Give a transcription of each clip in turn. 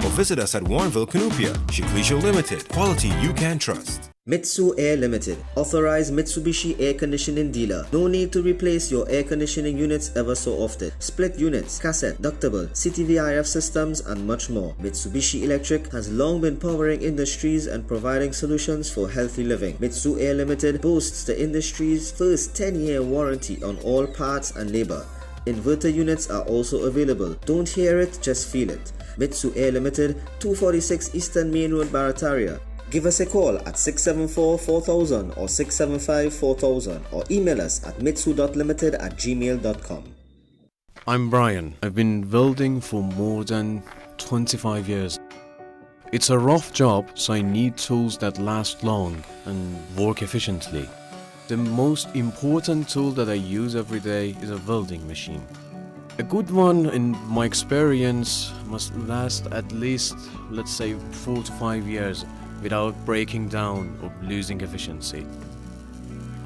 or visit us at Warrenville, Cunupia. Shiklisho Limited. Quality you can trust. Mitsu Air Limited, authorized Mitsubishi air conditioning dealer. No need to replace your air conditioning units ever so often. Split units, cassette, ductable, CTVIF systems, and much more. Mitsubishi Electric has long been powering industries and providing solutions for healthy living. Mitsu Air Limited boasts the industry's first 10-year warranty on all parts and labor. Inverter units are also available. Don't hear it, just feel it. Mitsu Air Limited, 246 Eastern Main Road, Barataria. Give us a call at 674-4000 or 675-4000 or email us at mitsu.limited@gmail.com. I'm Brian. I've been welding for more than 25 years. It's a rough job, so I need tools that last long and work efficiently. The most important tool that I use every day is a welding machine. A good one, in my experience, must last at least, let's say, 4 to 5 years without breaking down or losing efficiency.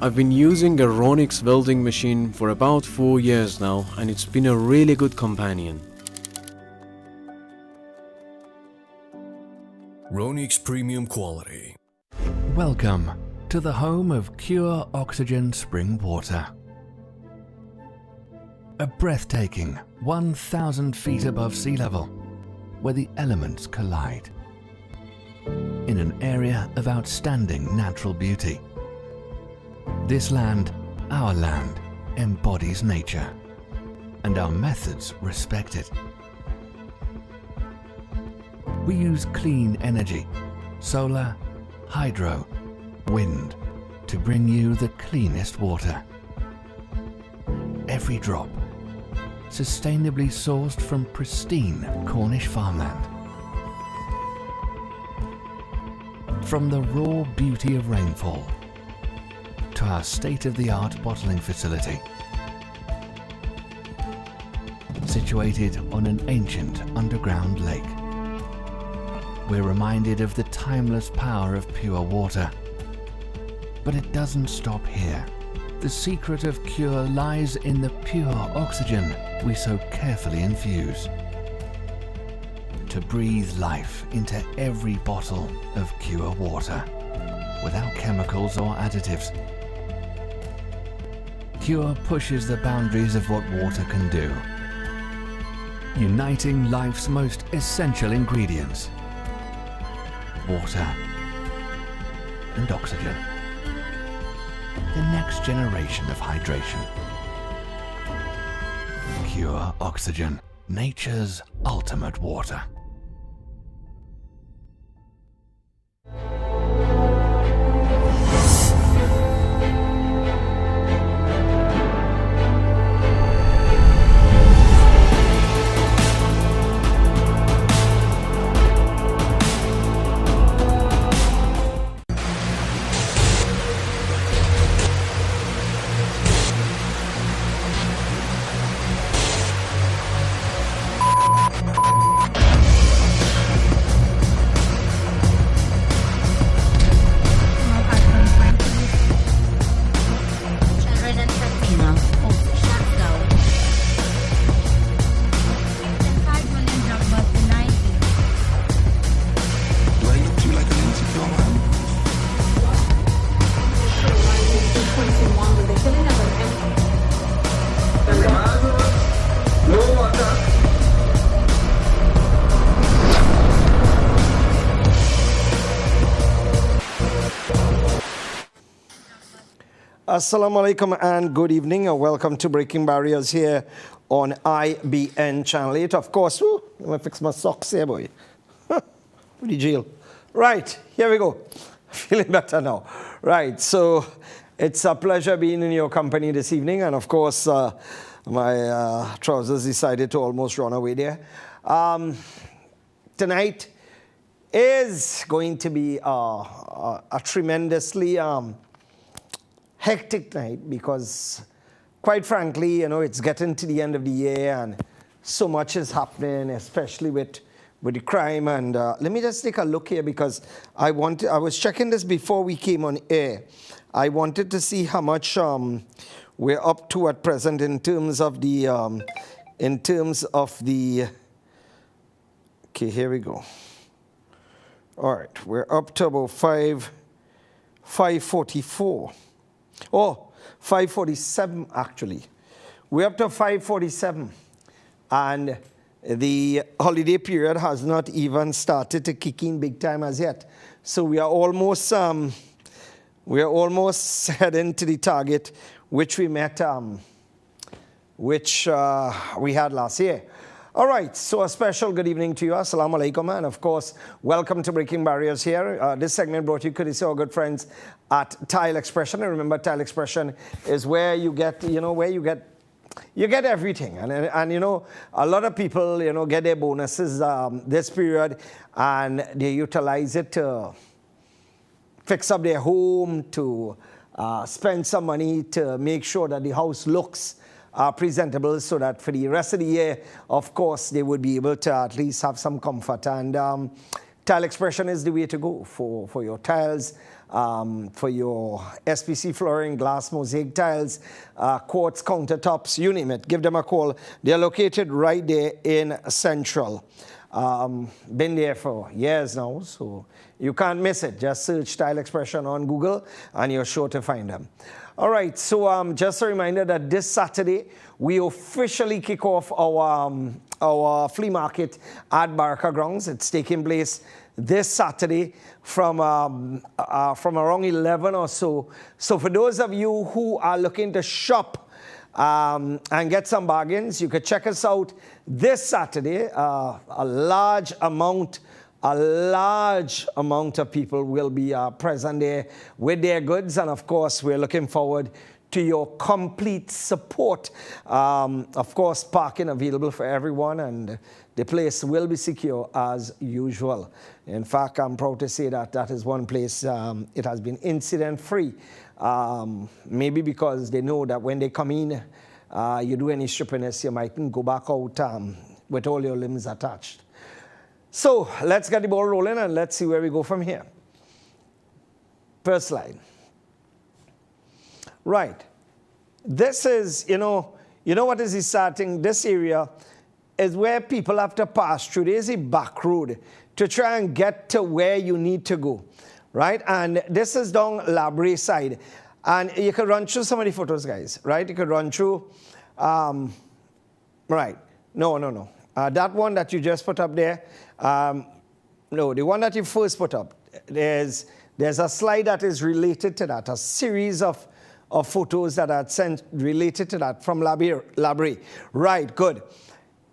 I've been using a Ronix welding machine for about 4 years now, and it's been a really good companion. Ronix Premium Quality. Welcome to the home of Cure Oxygen Spring Water. A breathtaking 1,000 feet above sea level, where the elements collide. In an area of outstanding natural beauty. This land, our land, embodies nature, and our methods respect it. We use clean energy, solar, hydro, wind, to bring you the cleanest water. Every drop, sustainably sourced from pristine Cornish farmland. From the raw beauty of rainfall to our state-of-the-art bottling facility, situated on an ancient underground lake. We're reminded of the timeless power of pure water. But it doesn't stop here. The secret of Cure lies in the pure oxygen we so carefully infuse. To breathe life into every bottle of Cure water, without chemicals or additives. Cure pushes the boundaries of what water can do, uniting life's most essential ingredients: water and oxygen. The next generation of hydration. Cure Oxygen, nature's ultimate water. Assalamu alaikum and good evening and welcome to Breaking Barriers here on IBN Channel 8. Of course, I'm going to fix my socks here, boy. Pretty jail. Right, here we go. Feeling better now. Right, so it's a pleasure being in your company this evening, and of course, my trousers decided to almost run away there. Tonight is going to be a tremendously hectic night because, quite frankly, you know, it's getting to the end of the year and so much is happening, especially with the crime. And let me just take a look here because I was checking this before we came on air. I wanted to see how much we're up to at present in terms of the Okay, here we go. All right, we're up to about 5:44. Oh, 5:47 actually. We're up to 5:47, and the holiday period has not even started to kick in big time as yet. So we are almost heading to the target which we met, which we had last year. All right, so a special good evening to you. Assalamu alaikum, and of course, welcome to Breaking Barriers here. This segment brought you courtesy of our good friends at Tile Expression. And remember, Tile Expression is where you get, you get everything. And a lot of people, get their bonuses this period, and they utilize it to fix up their home, to spend some money to make sure that the house looks presentable, so that for the rest of the year, of course, they would be able to at least have some comfort. And Tile Expression is the way to go for your tiles, for your SPC flooring, glass mosaic tiles, quartz countertops, you name it. Give them a call. They're located right there in Central. Been there for years now, so you can't miss it. Just search Tile Expression on Google and you're sure to find them. All right, so just a reminder that this Saturday we officially kick off our flea market at Baraka Grounds. It's taking place this Saturday from around 11 or so. So for those of you who are looking to shop and get some bargains, you could check us out this Saturday. A large amount of people will be present there with their goods, and of course we're looking forward to your complete support. Of course, parking available for everyone, and the place will be secure as usual. In fact, I'm proud to say that is one place it has been incident-free. Maybe because they know that when they come in, you do any strippiness, you mightn't go back out with all your limbs attached. So let's get the ball rolling and let's see where we go from here. First slide. Right. This is, what is the starting? This area is where people have to pass through. There's a back road to try and get to where you need to go. Right? And this is down Labre side. And you can run through some of the photos, guys. Right? You could run through. Right. No. That one that you just put up there. No, the one that you first put up. There's a slide that is related to that. A series of photos that are sent related to that from Labre. Right, good.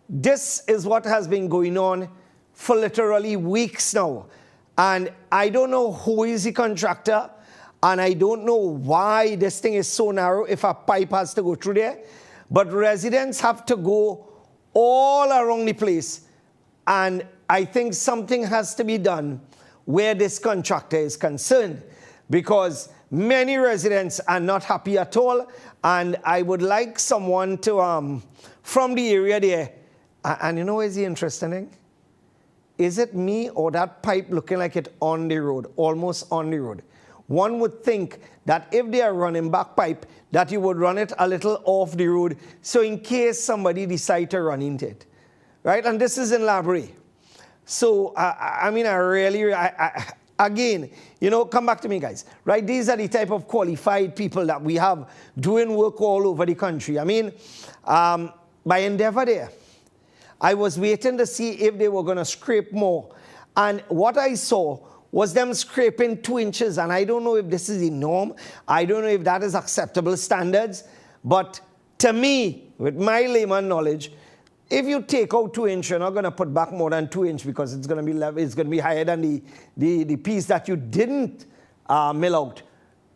This is what has been going on for literally weeks now. And I don't know who is the contractor, and I don't know why this thing is so narrow if a pipe has to go through there. But residents have to go all around the place. And I think something has to be done where this contractor is concerned, because many residents are not happy at all. And I would like someone to, from the area there, and is the interesting thing? Is it me or that pipe looking like it on the road, almost on the road? One would think that if they are running back pipe, that you would run it a little off the road, so in case somebody decide to run into it, right? And this is in Labre. So, again, come back to me, guys, right? These are the type of qualified people that we have doing work all over the country. By Endeavour there, I was waiting to see if they were going to scrape more. And what I saw was them scraping 2 inches. And I don't know if this is the norm. I don't know if that is acceptable standards. But to me, with my layman knowledge, if you take out 2 inches, you're not going to put back more than 2 inches, because it's going to be higher than the piece that you didn't mill out.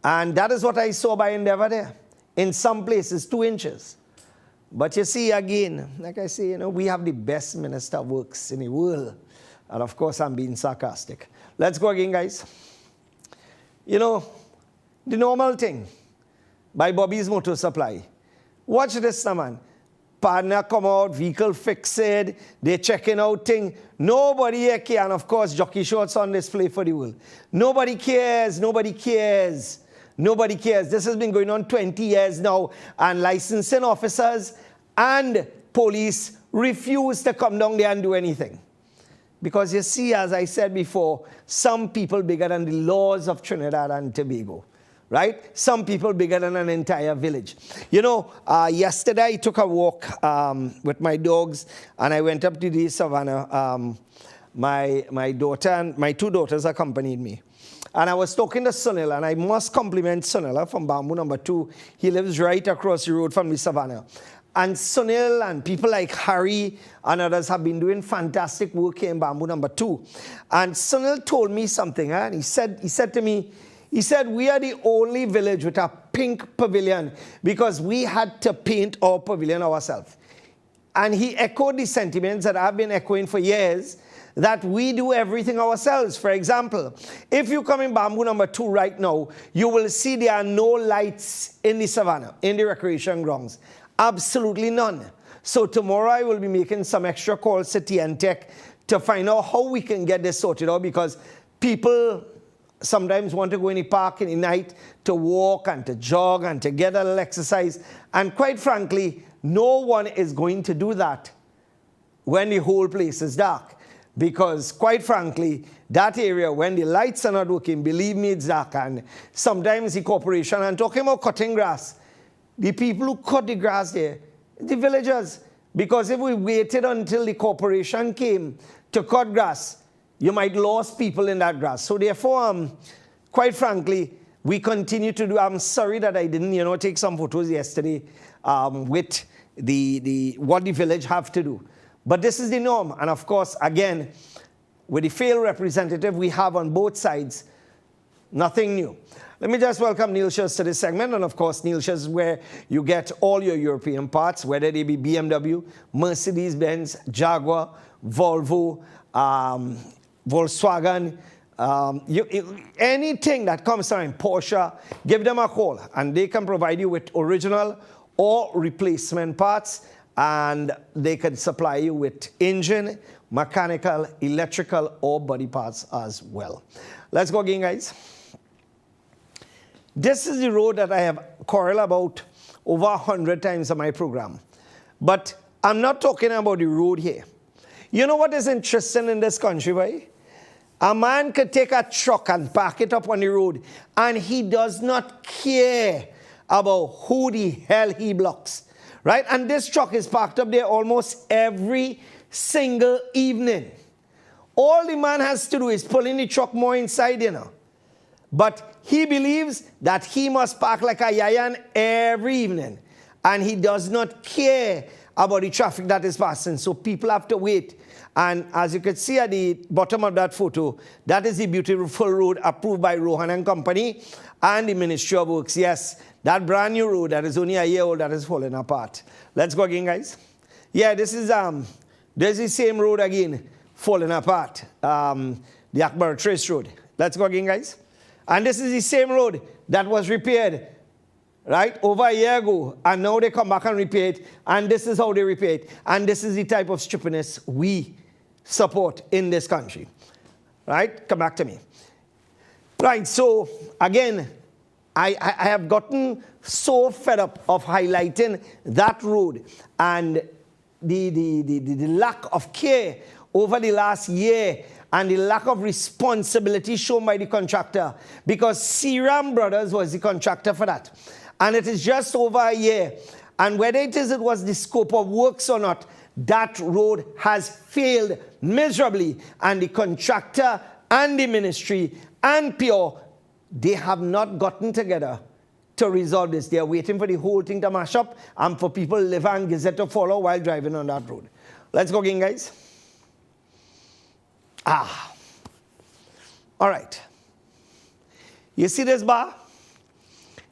And that is what I saw by Endeavour there. In some places, 2 inches. But you see, again, like I say, we have the best Minister of Works in the world. And of course, I'm being sarcastic. Let's go again, guys. The normal thing by Bobby's Motor Supply. Watch this now, man. Partner come out, vehicle fixed, they're checking out thing. Nobody here cares. And of course, jockey shorts on display for the world. Nobody cares. This has been going on 20 years now, and licensing officers and police refuse to come down there and do anything. Because you see, as I said before, some people bigger than the laws of Trinidad and Tobago, right? Some people bigger than an entire village. You know, yesterday I took a walk with my dogs, and I went up to the savannah. My daughter and my two daughters accompanied me. And I was talking to Sunil, and I must compliment Sunil from Bamboo number 2. He lives right across the road from the savannah. And Sunil and people like Harry and others have been doing fantastic work here in Bamboo number 2. And Sunil told me something, and he said to me, we are the only village with a pink pavilion because we had to paint our pavilion ourselves. And he echoed the sentiments that I've been echoing for years, that we do everything ourselves. For example, if you come in Bamboo number 2 right now, you will see there are no lights in the savannah, in the recreation grounds. Absolutely none. So tomorrow I will be making some extra calls to TNTech to find out how we can get this sorted out, because people sometimes want to go in the park in the night to walk and to jog and to get a little exercise. And quite frankly, no one is going to do that when the whole place is dark. Because quite frankly, that area, when the lights are not working, believe me, it's dark. And sometimes the corporation, and talking about cutting grass, the people who cut the grass there, the villagers, because if we waited until the corporation came to cut grass, you might lose people in that grass. So therefore, quite frankly, we continue to do. I'm sorry that I didn't, take some photos yesterday with what the village have to do. But this is the norm. And of course, again, with the failed representative we have on both sides, nothing new. Let me just welcome Neil Schuss to this segment. And of course, Neil Schuss is where you get all your European parts, whether they be BMW, Mercedes-Benz, Jaguar, Volvo, Volkswagen, anything that comes around, Porsche, give them a call. And they can provide you with original or replacement parts. And they can supply you with engine, mechanical, electrical, or body parts as well. Let's go again, guys. This is the road that I have quarreled about over 100 times on my program. But I'm not talking about the road here. You know what is interesting in this country, right? A man could take a truck and park it up on the road, and he does not care about who the hell he blocks. Right? And this truck is parked up there almost every single evening. All the man has to do is pull in the truck more inside, But he believes that he must park like a yayan every evening. And he does not care about the traffic that is passing. So people have to wait. And as you can see at the bottom of that photo, that is the beautiful road approved by Rohan and Company and the Ministry of Works. Yes, that brand new road that is only a year old that is falling apart. Let's go again, guys. Yeah, this is there's the same road again falling apart. The Akbar Trace Road. Let's go again, guys. And this is the same road that was repaired, right, over a year ago. And now they come back and repair it. And this is how they repair it. And this is the type of stupidness we support in this country. Right? Come back to me. Right, so again, I have gotten so fed up of highlighting that road and the lack of care over the last year and the lack of responsibility shown by the contractor, because Seram Brothers was the contractor for that. And it is just over a year. And whether it was the scope of works or not, that road has failed miserably. And the contractor and the ministry and Pure, they have not gotten together to resolve this. They are waiting for the whole thing to mash up and for people live and Gazette to follow while driving on that road. Let's go again, guys. All right. You see this bar?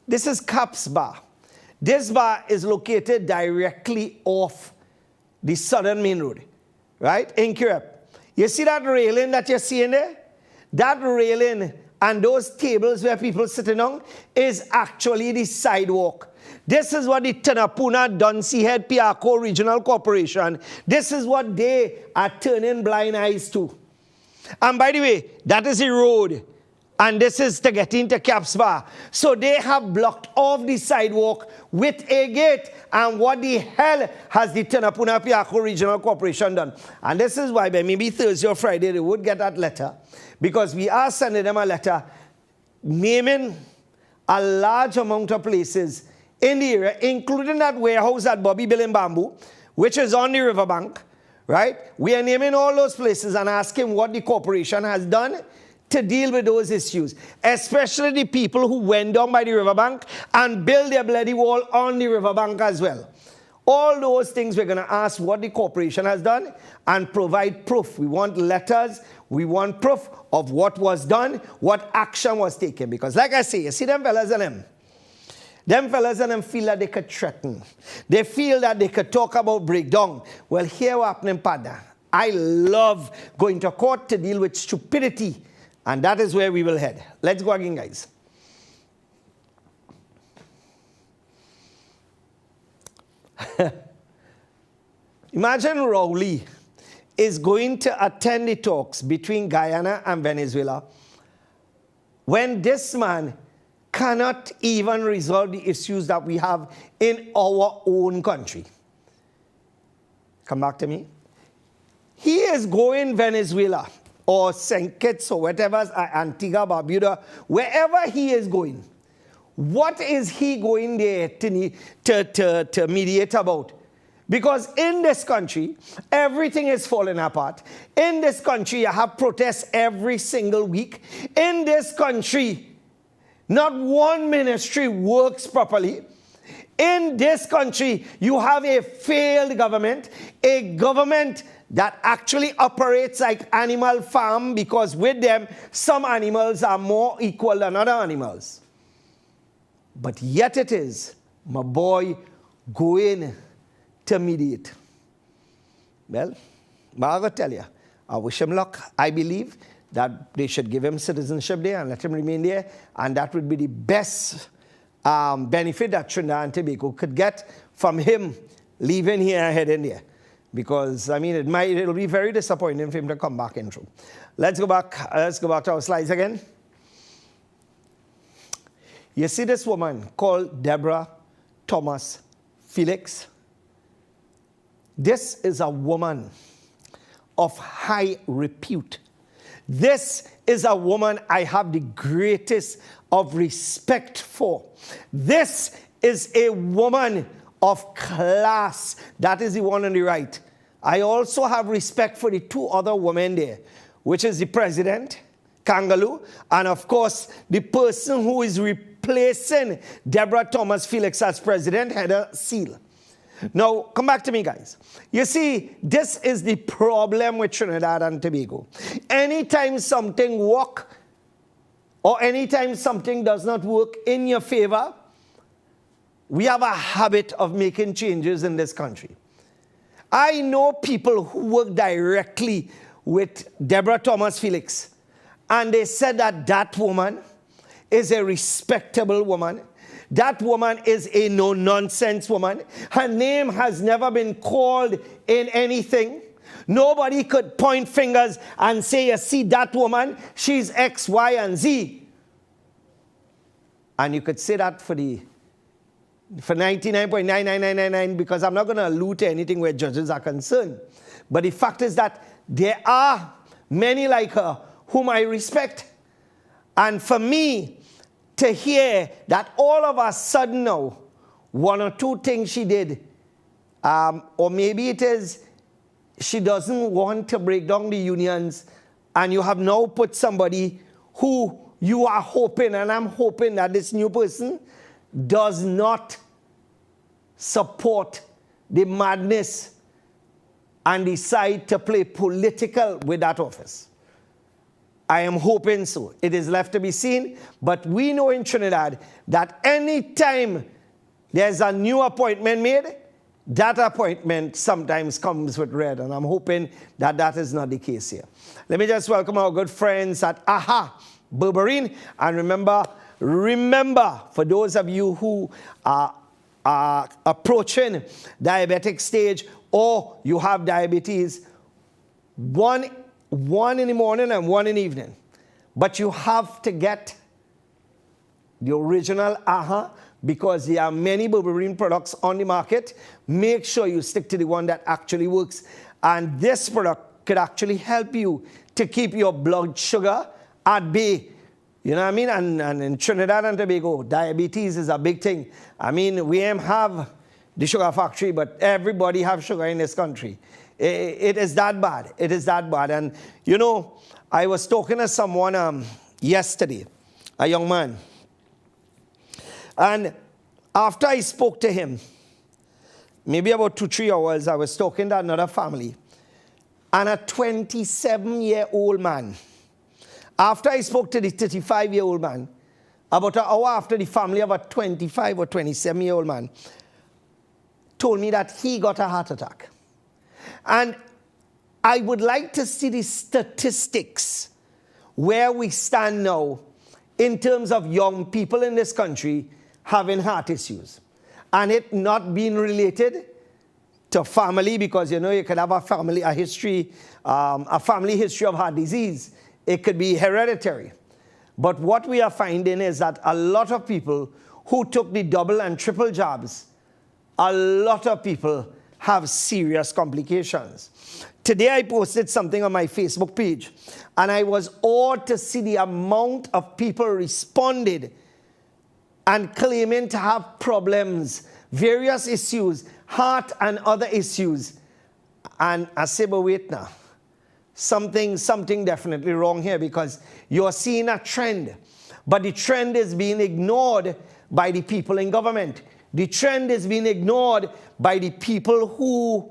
This is Caps Bar. This bar is located directly off the southern main road, right, in Kirep. You see that railing that you're seeing there? That railing and those tables where people sitting on is actually the sidewalk. This is what the Tanapuna Dunsi Head Piarco Regional Corporation, this is what they are turning blind eyes to. And by the way, that is the road And this is to get into Caps Bar. So they have blocked off the sidewalk with a gate. And what the hell has the Tenapuna Piako Regional Corporation done? And this is why by maybe Thursday or Friday they would get that letter, because we are sending them a letter naming a large amount of places in the area, including that warehouse at Bobby Bill in Bamboo, which is on the riverbank, right? We are naming all those places and asking what the corporation has done to deal with those issues, especially the people who went down by the riverbank and built their bloody wall on the riverbank as well. All those things we're going to ask what the corporation has done and provide proof. We want letters. We want proof of what was done, what action was taken. Because like I say, you see them fellas and them. Them fellas and them feel that they could threaten. They feel that they could talk about breakdown. Well, here what happening, Pada. I love going to court to deal with stupidity. And that is where we will head. Let's go again, guys. Imagine Rowley is going to attend the talks between Guyana and Venezuela when this man cannot even resolve the issues that we have in our own country. Come back to me. He is going Venezuela or St. Kitts or whatever, Antigua, Barbuda, wherever he is going. What is he going there to mediate about? Because in this country, everything is falling apart. In this country, you have protests every single week. In this country, not one ministry works properly. In this country, you have a failed government, a government that actually operates like animal farm, because with them, some animals are more equal than other animals. But yet it is, my boy, going to mediate. Well, I'm going to tell you, I wish him luck. I believe that they should give him citizenship there and let him remain there, and that would be the best benefit that Trinidad and Tobago could get from him leaving here and heading there. Because, I mean, it'll be very disappointing for him to come back in through. Let's go back to our slides again. You see this woman called Deborah Thomas Felix. This is a woman of high repute. This is a woman I have the greatest of respect for. This is a woman of class. That is the one on the right. I also have respect for the two other women there, which is the president, Kangaloo, and of course, the person who is replacing Deborah Thomas Felix as president, Heather Seal. Now, come back to me, guys. You see, this is the problem with Trinidad and Tobago. Anytime something works, or anytime something does not work in your favor, we have a habit of making changes in this country. I know people who work directly with Deborah Thomas Felix, and they said that that woman is a respectable woman. That woman is a no-nonsense woman. Her name has never been called in anything. Nobody could point fingers and say, you see that woman, she's X, Y, and Z. And you could say that for 99.99999, because I'm not going to allude to anything where judges are concerned. But the fact is that there are many like her whom I respect. And for me to hear that all of a sudden now, one or two things she did, or maybe it is she doesn't want to break down the unions, and you have now put somebody who you are hoping, and I'm hoping that this new person does not support the madness and decide to play political with that office. I am hoping so. It is left to be seen, but we know in Trinidad that any time there's a new appointment made, that appointment sometimes comes with red, and I'm hoping that that is not the case here. Let me just welcome our good friends at AHA Berberine, and remember, for those of you who are approaching diabetic stage or you have diabetes, one in the morning and one in the evening. But you have to get the original AHA because there are many berberine products on the market. Make sure you stick to the one that actually works. And this product could actually help you to keep your blood sugar at bay. You know what I mean? And in Trinidad and Tobago, diabetes is a big thing. I mean, we have the sugar factory, but everybody have sugar in this country. It is that bad. It is that bad. And, you know, I was talking to someone yesterday, a young man. And after I spoke to him, maybe about 2-3 hours, I was talking to another family. And a 27-year-old man, after I spoke to the 35-year-old man, about an hour after, the family of a 25 or 27-year-old man told me that he got a heart attack. And I would like to see the statistics where we stand now in terms of young people in this country having heart issues. And it not being related to family, because, you know, you could have a family history of heart disease. It could be hereditary. But what we are finding is that a lot of people who took the double and triple jabs, a lot of people have serious complications. Today I posted something on my Facebook page, and I was awed to see the amount of people responded and claiming to have problems, various issues, heart and other issues. And I say, but wait now. Something definitely wrong here, because you're seeing a trend. But the trend is being ignored by the people in government. The trend is being ignored by the people who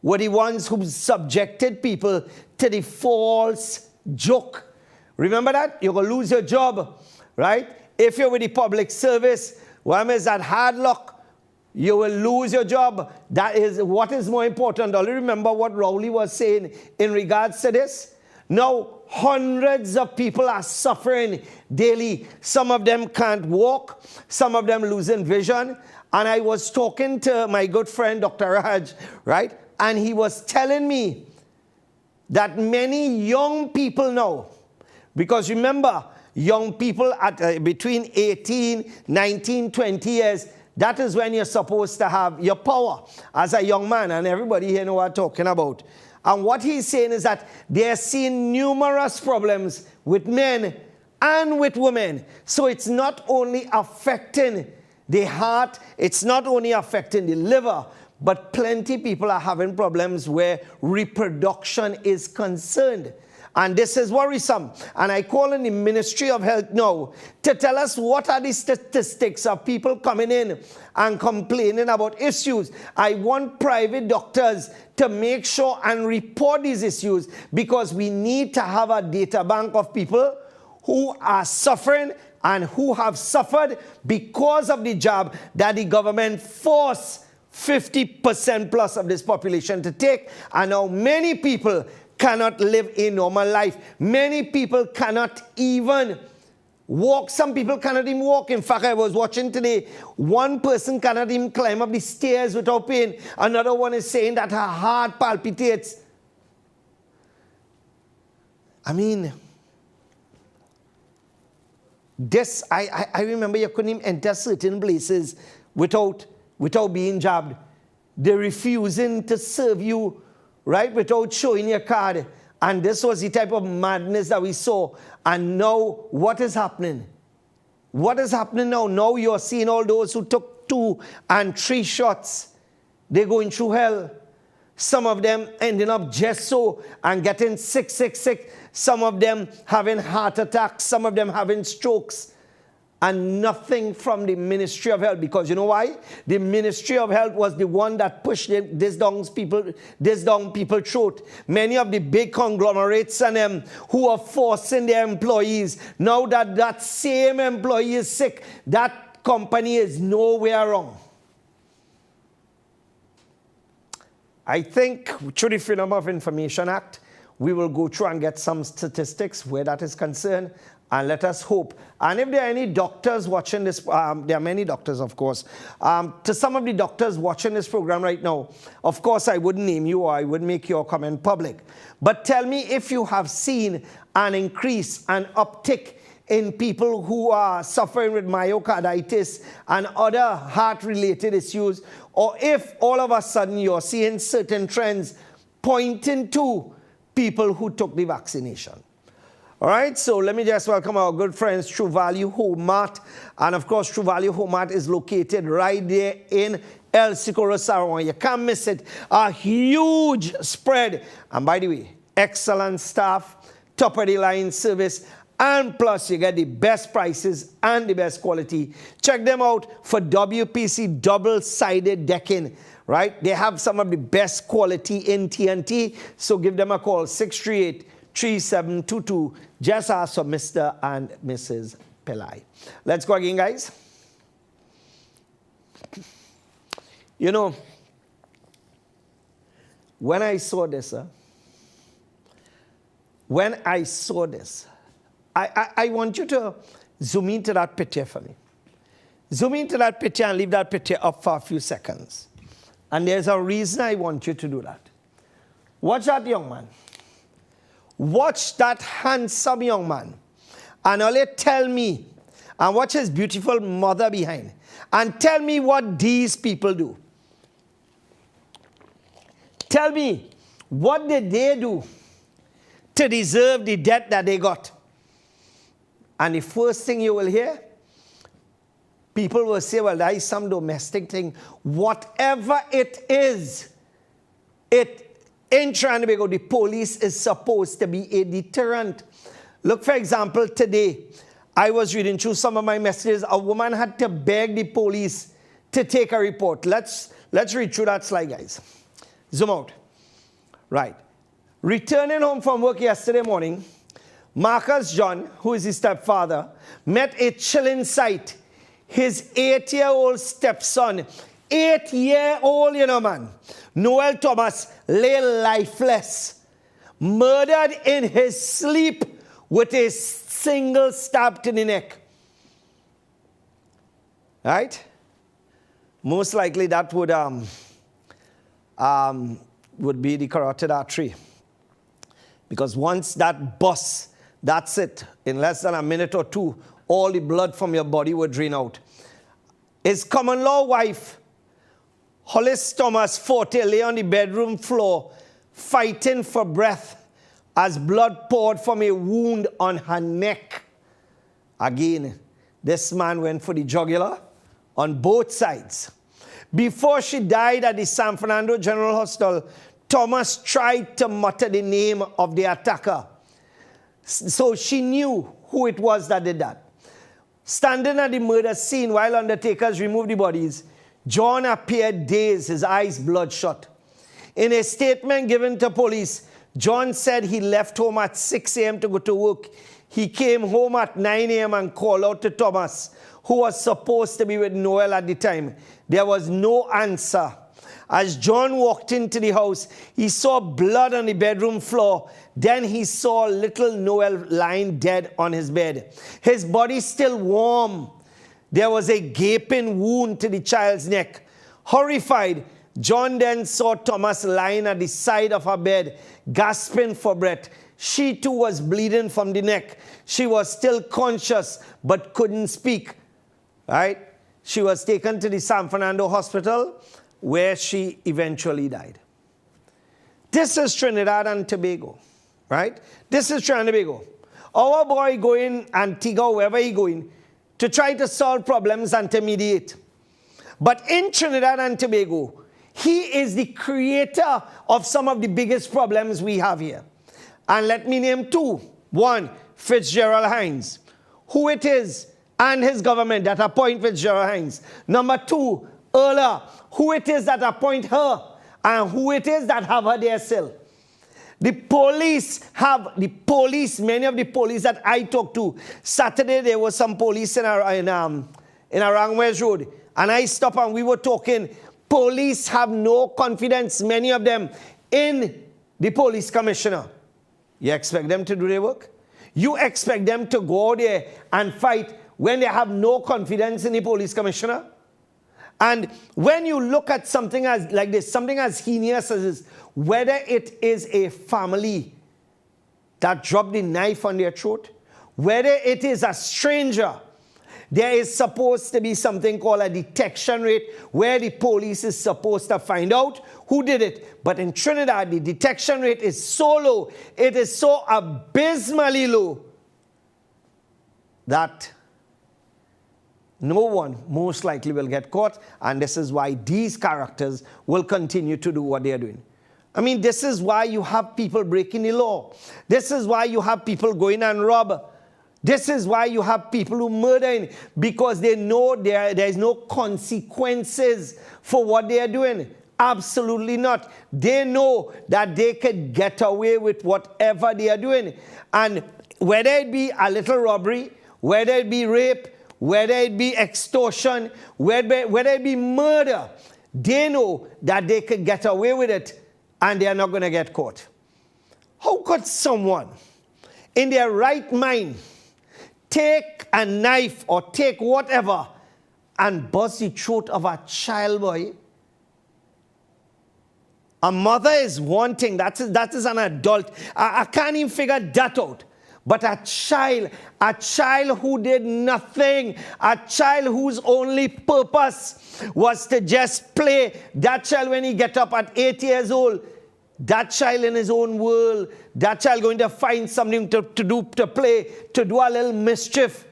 were the ones who subjected people to the false joke. Remember that? You're going to lose your job, right? If you're with the public service, one is that hard luck. You will lose your job. That is what is more important. Only remember what Rowley was saying in regards to this. Now, hundreds of people are suffering daily. Some of them can't walk. Some of them losing vision. And I was talking to my good friend, Dr. Raj, right? And he was telling me that many young people now, because remember, young people at between 18, 19, 20 years, that is when you're supposed to have your power as a young man. And everybody here know what I'm talking about. And what he's saying is that they're seeing numerous problems with men and with women. So it's not only affecting the heart, it's not only affecting the liver, but plenty people are having problems where reproduction is concerned. And this is worrisome. And I call on the Ministry of Health now to tell us what are the statistics of people coming in and complaining about issues. I want private doctors to make sure and report these issues, because we need to have a data bank of people who are suffering and who have suffered because of the jab that the government forced 50% plus of this population to take. And now many people cannot live a normal life. Many people cannot even walk. Some people cannot even walk. In fact, I was watching today, one person cannot even climb up the stairs without pain. Another one is saying that her heart palpitates. I mean, this, I remember you couldn't even enter certain places without being jabbed. They're refusing to serve you, right, without showing your card. And this was the type of madness that we saw. And now, what is happening? What is happening now? Now you're seeing all those who took 2 and 3 shots. They're going through hell. Some of them ending up just so and getting sick. Some of them having heart attacks. Some of them having strokes. And nothing from the Ministry of Health, because you know why? The Ministry of Health was the one that pushed this down people's throat. Many of the big conglomerates and them who are forcing their employees, now that same employee is sick, that company is nowhere wrong. I think through the Freedom of Information Act, We will go through and get some statistics where that is concerned, and let us hope. And if there are any doctors watching this, there are many doctors, of course. To some of the doctors watching this program right now, of course, I wouldn't name you or I wouldn't make your comment public. But tell me if you have seen an increase, an uptick in people who are suffering with myocarditis and other heart-related issues, or if all of a sudden you're seeing certain trends pointing to people who took the vaccination. All right, so let me just welcome our good friends, True Value Home Mart. And of course, True Value Home Mart is located right there in El Socorro, Sarawak. You can't miss it. A huge spread. And by the way, excellent staff, top of the line service, and plus you get the best prices and the best quality. Check them out for WPC double-sided decking. Right? They have some of the best quality in TNT. So give them a call, 638-3722. Just ask for Mr. and Mrs. Pillai. Let's go again, guys. You know, when I saw this, I want you to zoom into that picture for me. Zoom into that picture and leave that picture up for a few seconds. And there's a reason I want you to do that. Watch that young man. Watch that handsome young man. And only tell me, and watch his beautiful mother behind. And tell me what these people do. Tell me, what did they do to deserve the debt that they got? And the first thing you will hear, people will say, well, that is some domestic thing. Whatever it is, in Trinidad and Tobago, the police is supposed to be a deterrent. Look, for example, today, I was reading through some of my messages. A woman had to beg the police to take a report. Let's read through that slide, guys. Zoom out. Right. Returning home from work yesterday morning, Marcus John, who is his stepfather, met a chilling sight. His 8-year-old stepson, 8-year-old, man, Noel Thomas, lay lifeless, murdered in his sleep with a single stab to the neck. Right? Most likely that would be the carotid artery. Because once that busts, that's it. In less than a minute or two, all the blood from your body would drain out. His common-law wife, Hollis Thomas Forte, lay on the bedroom floor, fighting for breath as blood poured from a wound on her neck. Again, this man went for the jugular on both sides. Before she died at the San Fernando General Hospital, Thomas tried to mutter the name of the attacker. So she knew who it was that did that. Standing at the murder scene while undertakers removed the bodies, John appeared dazed, his eyes bloodshot. In a statement given to police, John said he left home at 6 a.m. to go to work. He came home at 9 a.m. and called out to Thomas, who was supposed to be with Noel at the time. There was no answer. As John walked into the house, he saw blood on the bedroom floor. Then he saw little Noel lying dead on his bed. His body still warm. There was a gaping wound to the child's neck. Horrified, John then saw Thomas lying at the side of her bed, gasping for breath. She too was bleeding from the neck. She was still conscious but couldn't speak. Right? She was taken to the San Fernando Hospital, where she eventually died. This is Trinidad and Tobago, right? This is Trinidad and Tobago. Our boy going Antigua, wherever he going, to try to solve problems and to mediate. But in Trinidad and Tobago, he is the creator of some of the biggest problems we have here. And let me name two. One, Fitzgerald Hines, who it is and his government that appoint Fitzgerald Hines. Number two, Erla, who it is that appoint her and who it is that have her there still. The police, many of the police that I talked to, Saturday there was some police in Arangwes Road, and I stopped and we were talking. Police have no confidence, many of them, in the police commissioner. You expect them to do their work? You expect them to go there and fight when they have no confidence in the police commissioner? And when you look at something as like this, something as heinous as this, whether it is a family that dropped the knife on their throat, whether it is a stranger, there is supposed to be something called a detection rate where the police is supposed to find out who did it. But in Trinidad, the detection rate is so low, it is so abysmally low that no one most likely will get caught, and this is why these characters will continue to do what they are doing. I mean, this is why you have people breaking the law. This is why you have people going and rob. This is why you have people who murder, because they know there is no consequences for what they are doing. Absolutely not. They know that they can get away with whatever they are doing. And whether it be a little robbery, whether it be rape, whether it be extortion, whether it be murder, they know that they can get away with it and they are not going to get caught. How could someone in their right mind take a knife or take whatever and bust the throat of a child, boy? A mother is one thing, that is an adult. I can't even figure that out. But a child who did nothing, a child whose only purpose was to just play, that child when he get up at 8 years old, that child in his own world, that child going to find something to do, to play, to do a little mischief.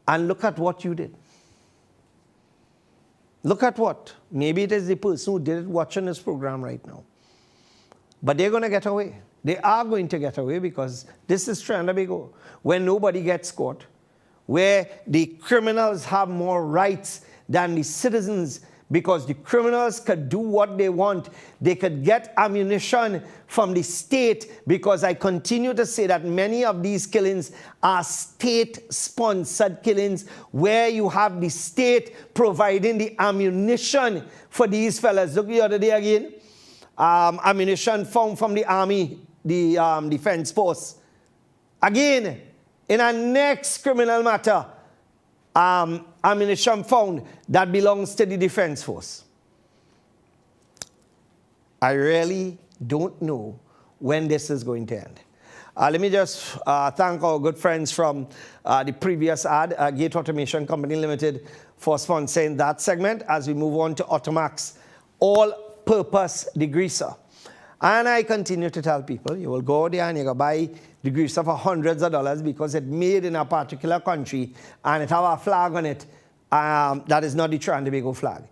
And look at what you did. Look at what. Maybe it is the person who did it watching this program right now. But they're going to get away. They are going to get away because this is Trinidad and Tobago, where nobody gets caught, where the criminals have more rights than the citizens, because the criminals could do what they want. They could get ammunition from the state, because I continue to say that many of these killings are state-sponsored killings, where you have the state providing the ammunition for these fellas. Look the other day again, ammunition found from the army, the defense force. Again, in our next criminal matter, ammunition found that belongs to the defense force. I really don't know when this is going to end. Let me just thank our good friends from the previous ad, Gate Automation Company Limited, for sponsoring that segment as we move on to Automax all-purpose degreaser. And I continue to tell people, you will go there and you go buy degreaser for hundreds of dollars because it's made in a particular country and it have a flag on it that is not the Trinidad and Tobago flag.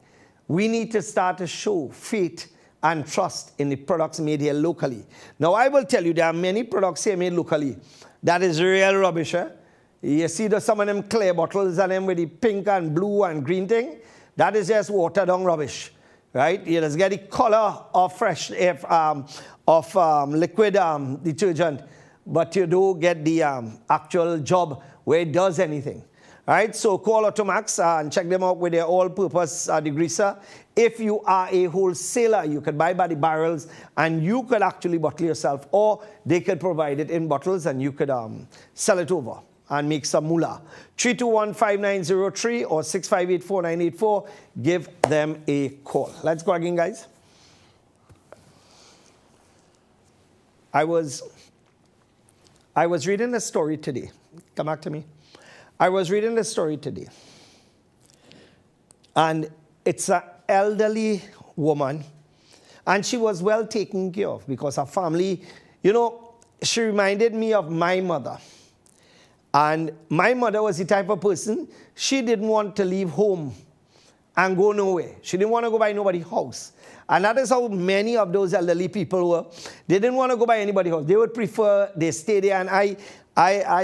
We need to start to show faith and trust in the products made here locally. Now, I will tell you, there are many products here made locally that is real rubbish. You see some of them clear bottles and them with the pink and blue and green thing? That is just watered down rubbish. Right? You just get the color of fresh, liquid detergent, but you don't get the actual job where it does anything. Right? So call Automax and check them out with their all-purpose degreaser. If you are a wholesaler, you could buy by the barrels and you could actually bottle yourself, or they could provide it in bottles and you could sell it over and make some moolah. 321-5903 or 658-4984. Give them a call. Let's go again, guys. I was reading a story today. Come back to me. I was reading a story today. And it's an elderly woman. And she was well taken care of because her family, you know, she reminded me of my mother. And my mother was the type of person, she didn't want to leave home and go nowhere. She didn't want to go by nobody's house. And that is how many of those elderly people were. They didn't want to go by anybody's house. They would prefer they stay there. And I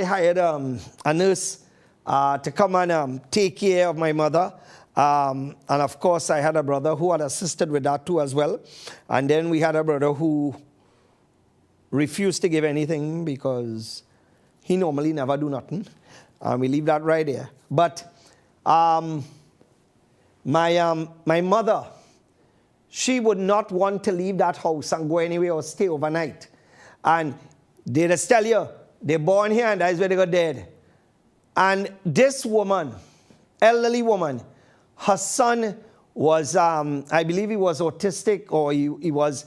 hired a nurse to come and take care of my mother. And of course, I had a brother who had assisted with that too as well. And then we had a brother who refused to give anything because he normally never do nothing. We leave that right there. But my mother, she would not want to leave that house and go anywhere or stay overnight. And they just tell you, they're born here and that's where they got dead. And this woman, elderly woman, her son was, I believe he was autistic, or he was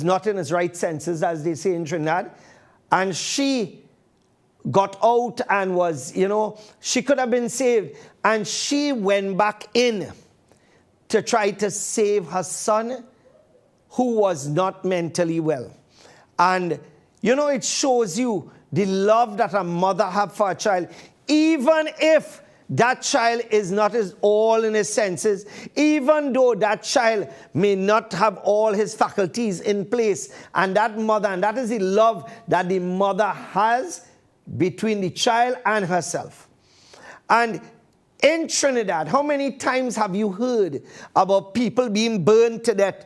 not in his right senses, as they say in Trinidad. And she got out and was, she could have been saved. And she went back in to try to save her son, who was not mentally well. And, it shows you the love that a mother has for a child, even if that child is not all in his senses, even though that child may not have all his faculties in place, and that mother, and that is the love that the mother has between the child and herself. And in Trinidad, how many times have you heard about people being burned to death,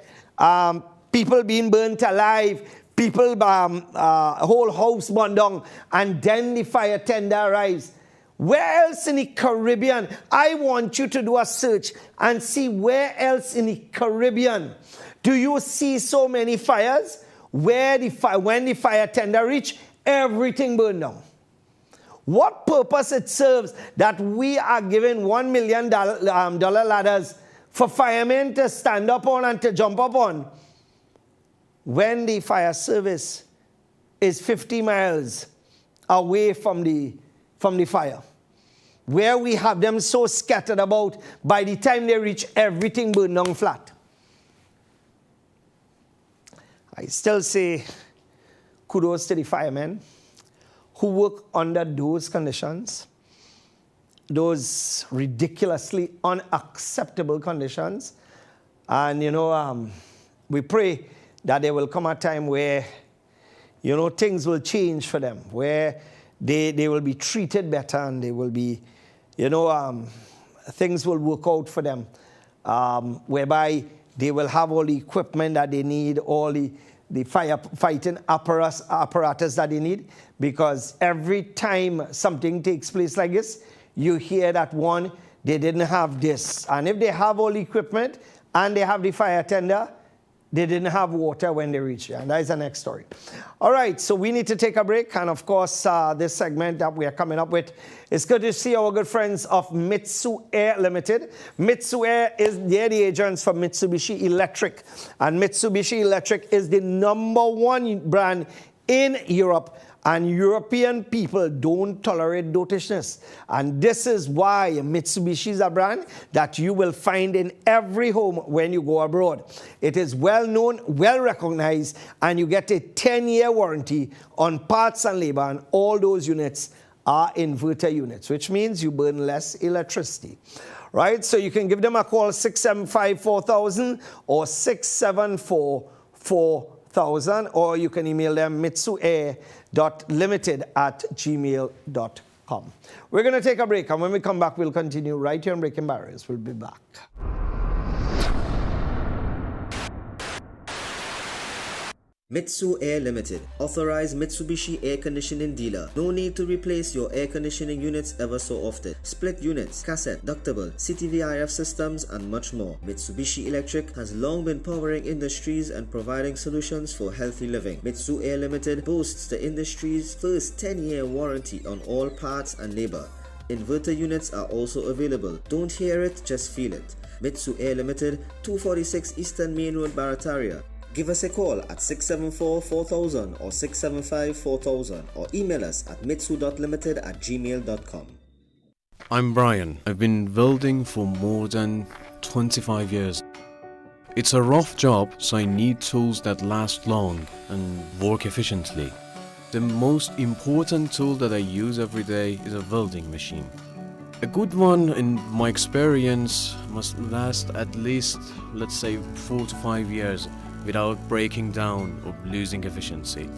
people being burnt alive, people, a whole house burned down, and then the fire tender arrives? Where else in the Caribbean? I want you to do a search and see where else in the Caribbean do you see so many fires where when the fire tender reach, everything burned down. What purpose it serves that we are giving $1 million ladders for firemen to stand up on and to jump up on when the fire service is 50 miles away from the fire, where we have them so scattered about, by the time they reach, everything burned down flat. I still say kudos to the firemen who work under those conditions, those ridiculously unacceptable conditions. And, we pray that there will come a time where, things will change for them, where they will be treated better, and they will be, things will work out for them, whereby they will have all the equipment that they need, all the firefighting apparatus that they need, because every time something takes place like this, you hear that one, they didn't have this. And if they have all the equipment and they have the fire tender, they didn't have water when they reached here. And that is the next story. All right, so we need to take a break. And of course, this segment that we are coming up with is good to see our good friends of Mitsui Air Limited. Mitsui Air they're the agents for Mitsubishi Electric. And Mitsubishi Electric is the #1 brand in Europe. And European people don't tolerate dotishness. And this is why Mitsubishi is a brand that you will find in every home when you go abroad. It is well known, well recognized, and you get a 10-year warranty on parts and labor, and all those units are inverter units, which means you burn less electricity. Right? So you can give them a call, 675-4000 or 674-4000, or you can email them mitsuair.limited@gmail.com. We're going to take a break, and when we come back, we'll continue right here on Breaking Barriers. We'll be back. Mitsui Air Limited, authorized Mitsubishi air conditioning dealer. No need to replace your air conditioning units ever so often. Split units, cassette, ductable, CTVRF systems, and much more. Mitsubishi Electric has long been powering industries and providing solutions for healthy living. Mitsui Air Limited boasts the industry's first 10-year warranty on all parts and labor. Inverter units are also available. Don't hear it, just feel it. Mitsui Air Limited, 246 Eastern Main Road, Barataria. Give us a call at 674-4000 or 675-4000 or email us at mitsu.limited@gmail.com. I'm Brian. I've been welding for more than 25 years. It's a rough job, so I need tools that last long and work efficiently. The most important tool that I use every day is a welding machine. A good one, in my experience, must last at least, let's say, 4 to 5 years without breaking down or losing efficiency.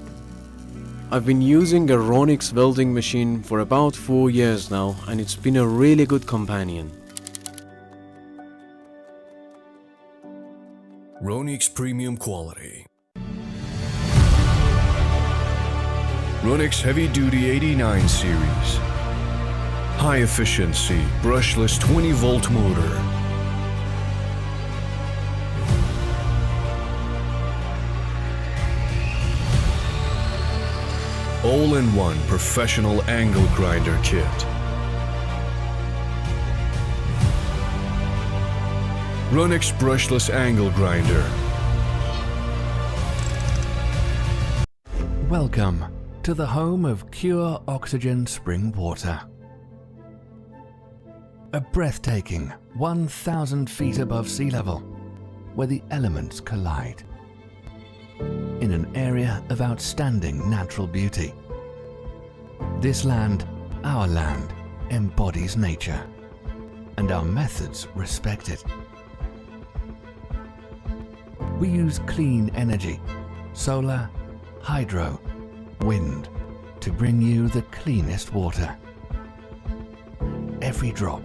I've been using a Ronix welding machine for about 4 years now, and it's been a really good companion. Ronix Premium Quality. Ronix Heavy Duty 89 Series. High efficiency, brushless 20-volt motor. all-in-one professional angle grinder kit. Runix brushless angle grinder. Welcome to the home of Cure Oxygen Spring Water. A breathtaking 1,000 feet above sea level, where the elements collide. In an area of outstanding natural beauty. This land, our land, embodies nature, and our methods respect it. We use clean energy, solar, hydro, wind, to bring you the cleanest water. Every drop,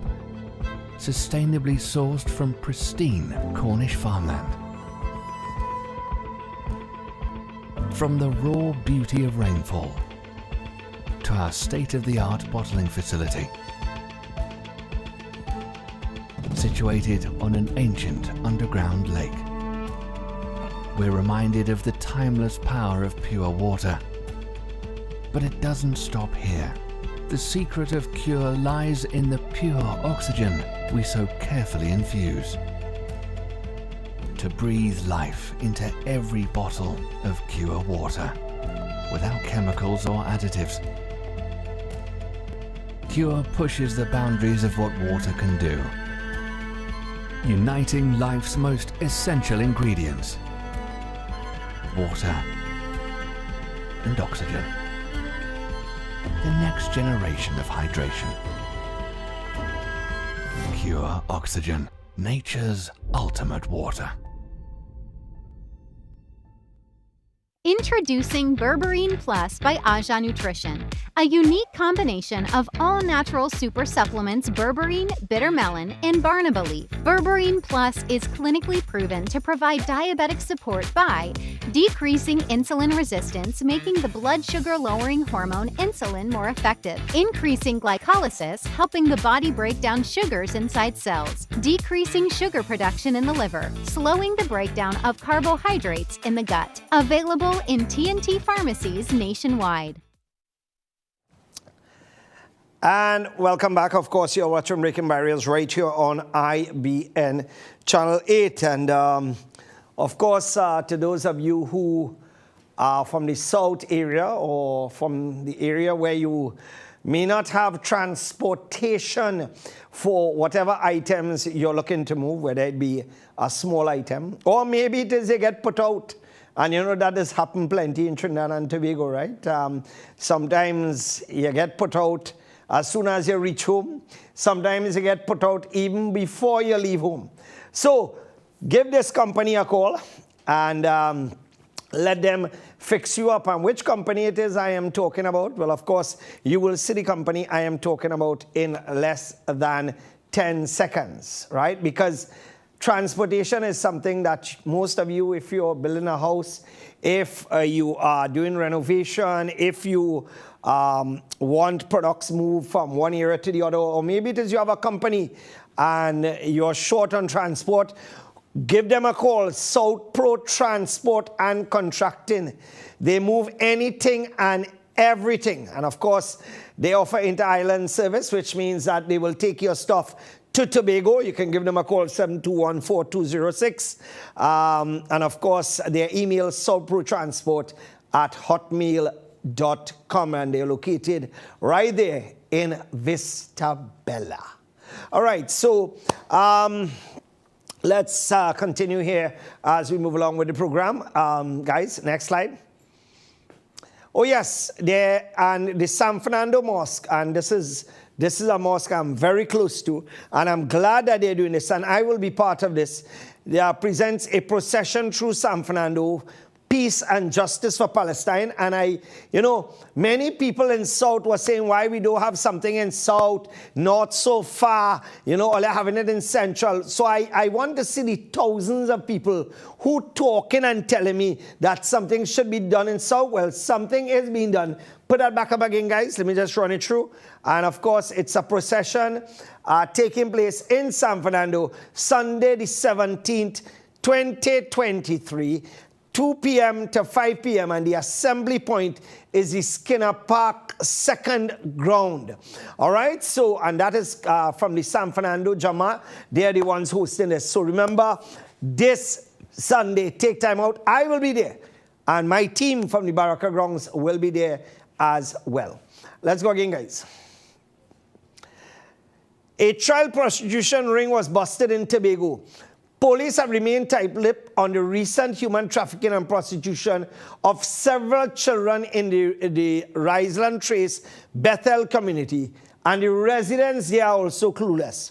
sustainably sourced from pristine Cornish farmland. From the raw beauty of rainfall to our state-of-the-art bottling facility. Situated on an ancient underground lake. We're reminded of the timeless power of pure water. But it doesn't stop here. The secret of Cure lies in the pure oxygen we so carefully infuse. To breathe life into every bottle of Cure water, without chemicals or additives. Cure pushes the boundaries of what water can do, uniting life's most essential ingredients. Water and oxygen. The next generation of hydration. Cure Oxygen, nature's ultimate water. Introducing Berberine Plus by Aja Nutrition, a unique combination of all-natural super supplements berberine, bitter melon, and barnaba leaf. Berberine Plus is clinically proven to provide diabetic support by decreasing insulin resistance, making the blood sugar-lowering hormone insulin more effective, increasing glycolysis, helping the body break down sugars inside cells, decreasing sugar production in the liver, slowing the breakdown of carbohydrates in the gut. Available in TNT pharmacies nationwide. And welcome back. Of course, you're watching Breaking Barriers right here on IBN Channel 8. And of course, to those of you who are from the South area or from the area where you may not have transportation for whatever items you're looking to move, whether it be a small item, or maybe it is they get put out. And you know that has happened plenty in Trinidad and Tobago, right? Sometimes you get put out as soon as you reach home. Sometimes you get put out even before you leave home. So give this company a call and let them fix you up. And which company it is I am talking about? Well, of course, you will see the company I am talking about in less than 10 seconds, right? Because transportation is something that most of you, if you're building a house, if you are doing renovation, if you want products moved from one area to the other, or maybe it is you have a company and you're short on transport, give them a call. South Pro Transport and Contracting. They move anything and everything. And of course, they offer inter-island service, which means that they will take your stuff to Tobago. You can give them a call, 721-4206. And of course, their email, southprotransport@hotmail.com. And they're located right there in Vista Bella. All right, so let's continue here as we move along with the program. Guys, next slide. Oh yes, there and the San Fernando Mosque, and this is a mosque I'm very close to, and I'm glad that they're doing this, and I will be part of this. They presents a procession through San Fernando, peace and justice for Palestine. And many people in South were saying why we don't have something in South, not so far, or they're having it in Central. So I want to see the thousands of people who talking and telling me that something should be done in South. Well, something is being done. Put that back up again, guys. Let me just run it through. And of course, it's a procession taking place in San Fernando, Sunday the 17th, 2023. 2 p.m. to 5 p.m. and the assembly point is the Skinner Park second ground. All right, so, and that is from the San Fernando Jama. They are the ones hosting this. So remember, this Sunday, take time out. I will be there. And my team from the Baraka Grounds will be there as well. Let's go again, guys. A child prostitution ring was busted in Tobago. Police have remained tight-lipped on the recent human trafficking and prostitution of several children in the Riseland Trace Bethel community, and the residents there are also clueless.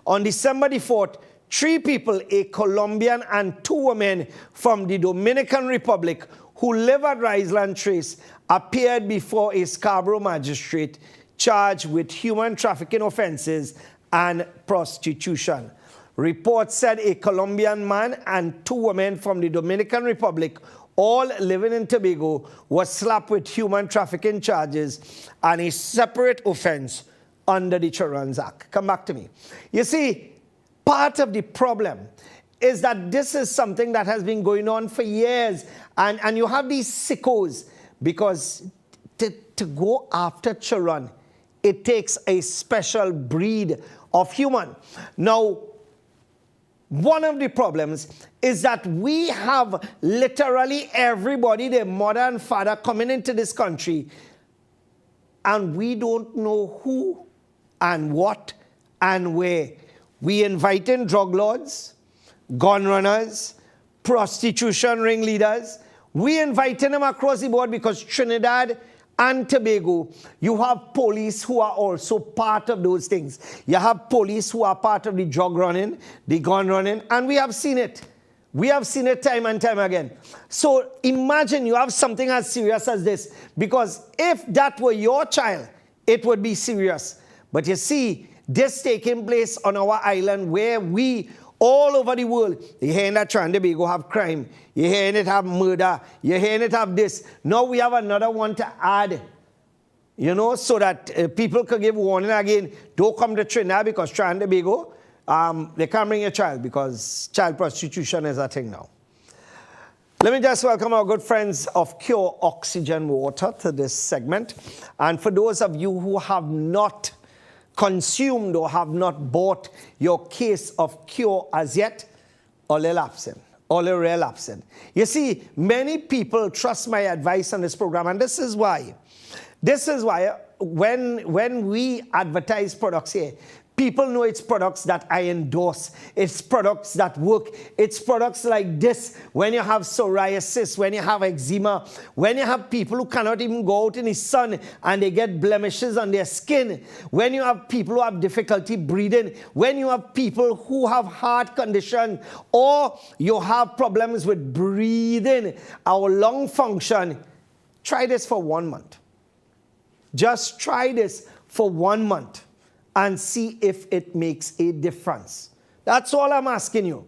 On December the 4th, 3 people, a Colombian and 2 women from the Dominican Republic who live at Riseland Trace, appeared before a Scarborough magistrate charged with human trafficking offenses and prostitution. Reports said a Colombian man and 2 women from the Dominican Republic, all living in Tobago, was slapped with human trafficking charges and a separate offense under the Children's Act. Come back to me. You see, part of the problem is that this is something that has been going on for years, and you have these sickos, because to go after children, it takes a special breed of human. Now, one of the problems is that we have literally everybody, their mother and father, coming into this country, and we don't know who and what and where. We invite in drug lords, gun runners, prostitution ringleaders. We inviting them across the board because Trinidad and Tobago, you have police who are also part of those things. You have police who are part of the drug running, the gun running, and we have seen it. We have seen it time and time again. So imagine you have something as serious as this, because if that were your child, it would be serious. But you see, this taking place on our island where we, all over the world, you're hearing that Trinidad have crime, you're hearing it have murder, you're hearing it have this. Now we have another one to add, you know, so that people can give warning again. Don't come to Trinidad, because Trinidad they can't bring your child, because child prostitution is a thing now. Let me just welcome our good friends of Cure Oxygen Water to this segment. And for those of you who have not consumed or have not bought your case of Cure as yet, olelapsin, olorelapsin. You see, many people trust my advice on this program, and this is why. This is why when we advertise products here, people know it's products that I endorse. It's products that work. It's products like this. When you have psoriasis, when you have eczema, when you have people who cannot even go out in the sun and they get blemishes on their skin, when you have people who have difficulty breathing, when you have people who have heart condition, or you have problems with breathing or lung function, try this for 1 month. Just try this for 1 month and see if it makes a difference. That's all I'm asking you.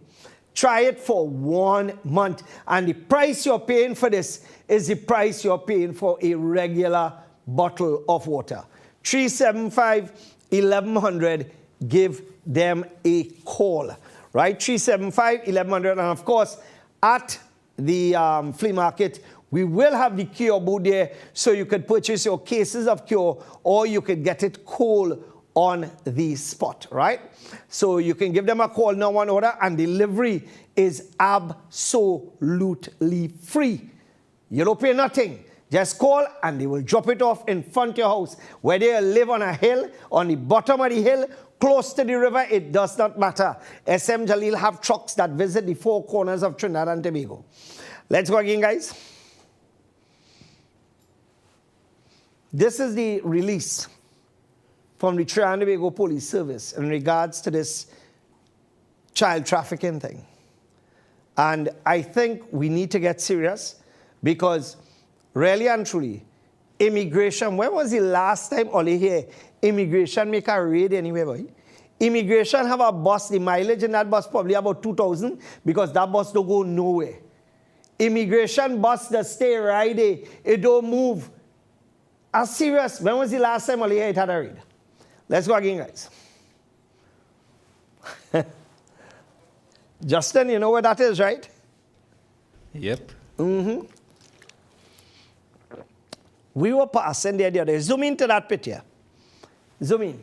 Try it for 1 month. And the price you're paying for this is the price you're paying for a regular bottle of water. 375-1100, give them a call. Right? 375-1100. And of course, at the flea market, we will have the Cure booth there, so you could purchase your cases of Cure, or you could get it cold on the spot, right? So you can give them a call now on order, and delivery is absolutely free. You don't pay nothing. Just call and they will drop it off in front of your house. Whether you live on a hill, on the bottom of the hill, close to the river, it does not matter. SM Jalil have trucks that visit the 4 corners of Trinidad and Tobago. Let's go again, guys. This is the release from the Trinidad and Tobago Police Service in regards to this child trafficking thing. And I think we need to get serious, because really and truly, immigration, when was the last time only here immigration make a raid anywhere, boy? Immigration have a bus, the mileage in that bus probably about 2,000, because that bus don't go nowhere. Immigration bus that stay right there, it don't move. As serious, when was the last time only here it had a raid? Let's go again, guys. Justin, you know what that is, right? Yep. We were passing there the other day. Zoom into that picture. Zoom in.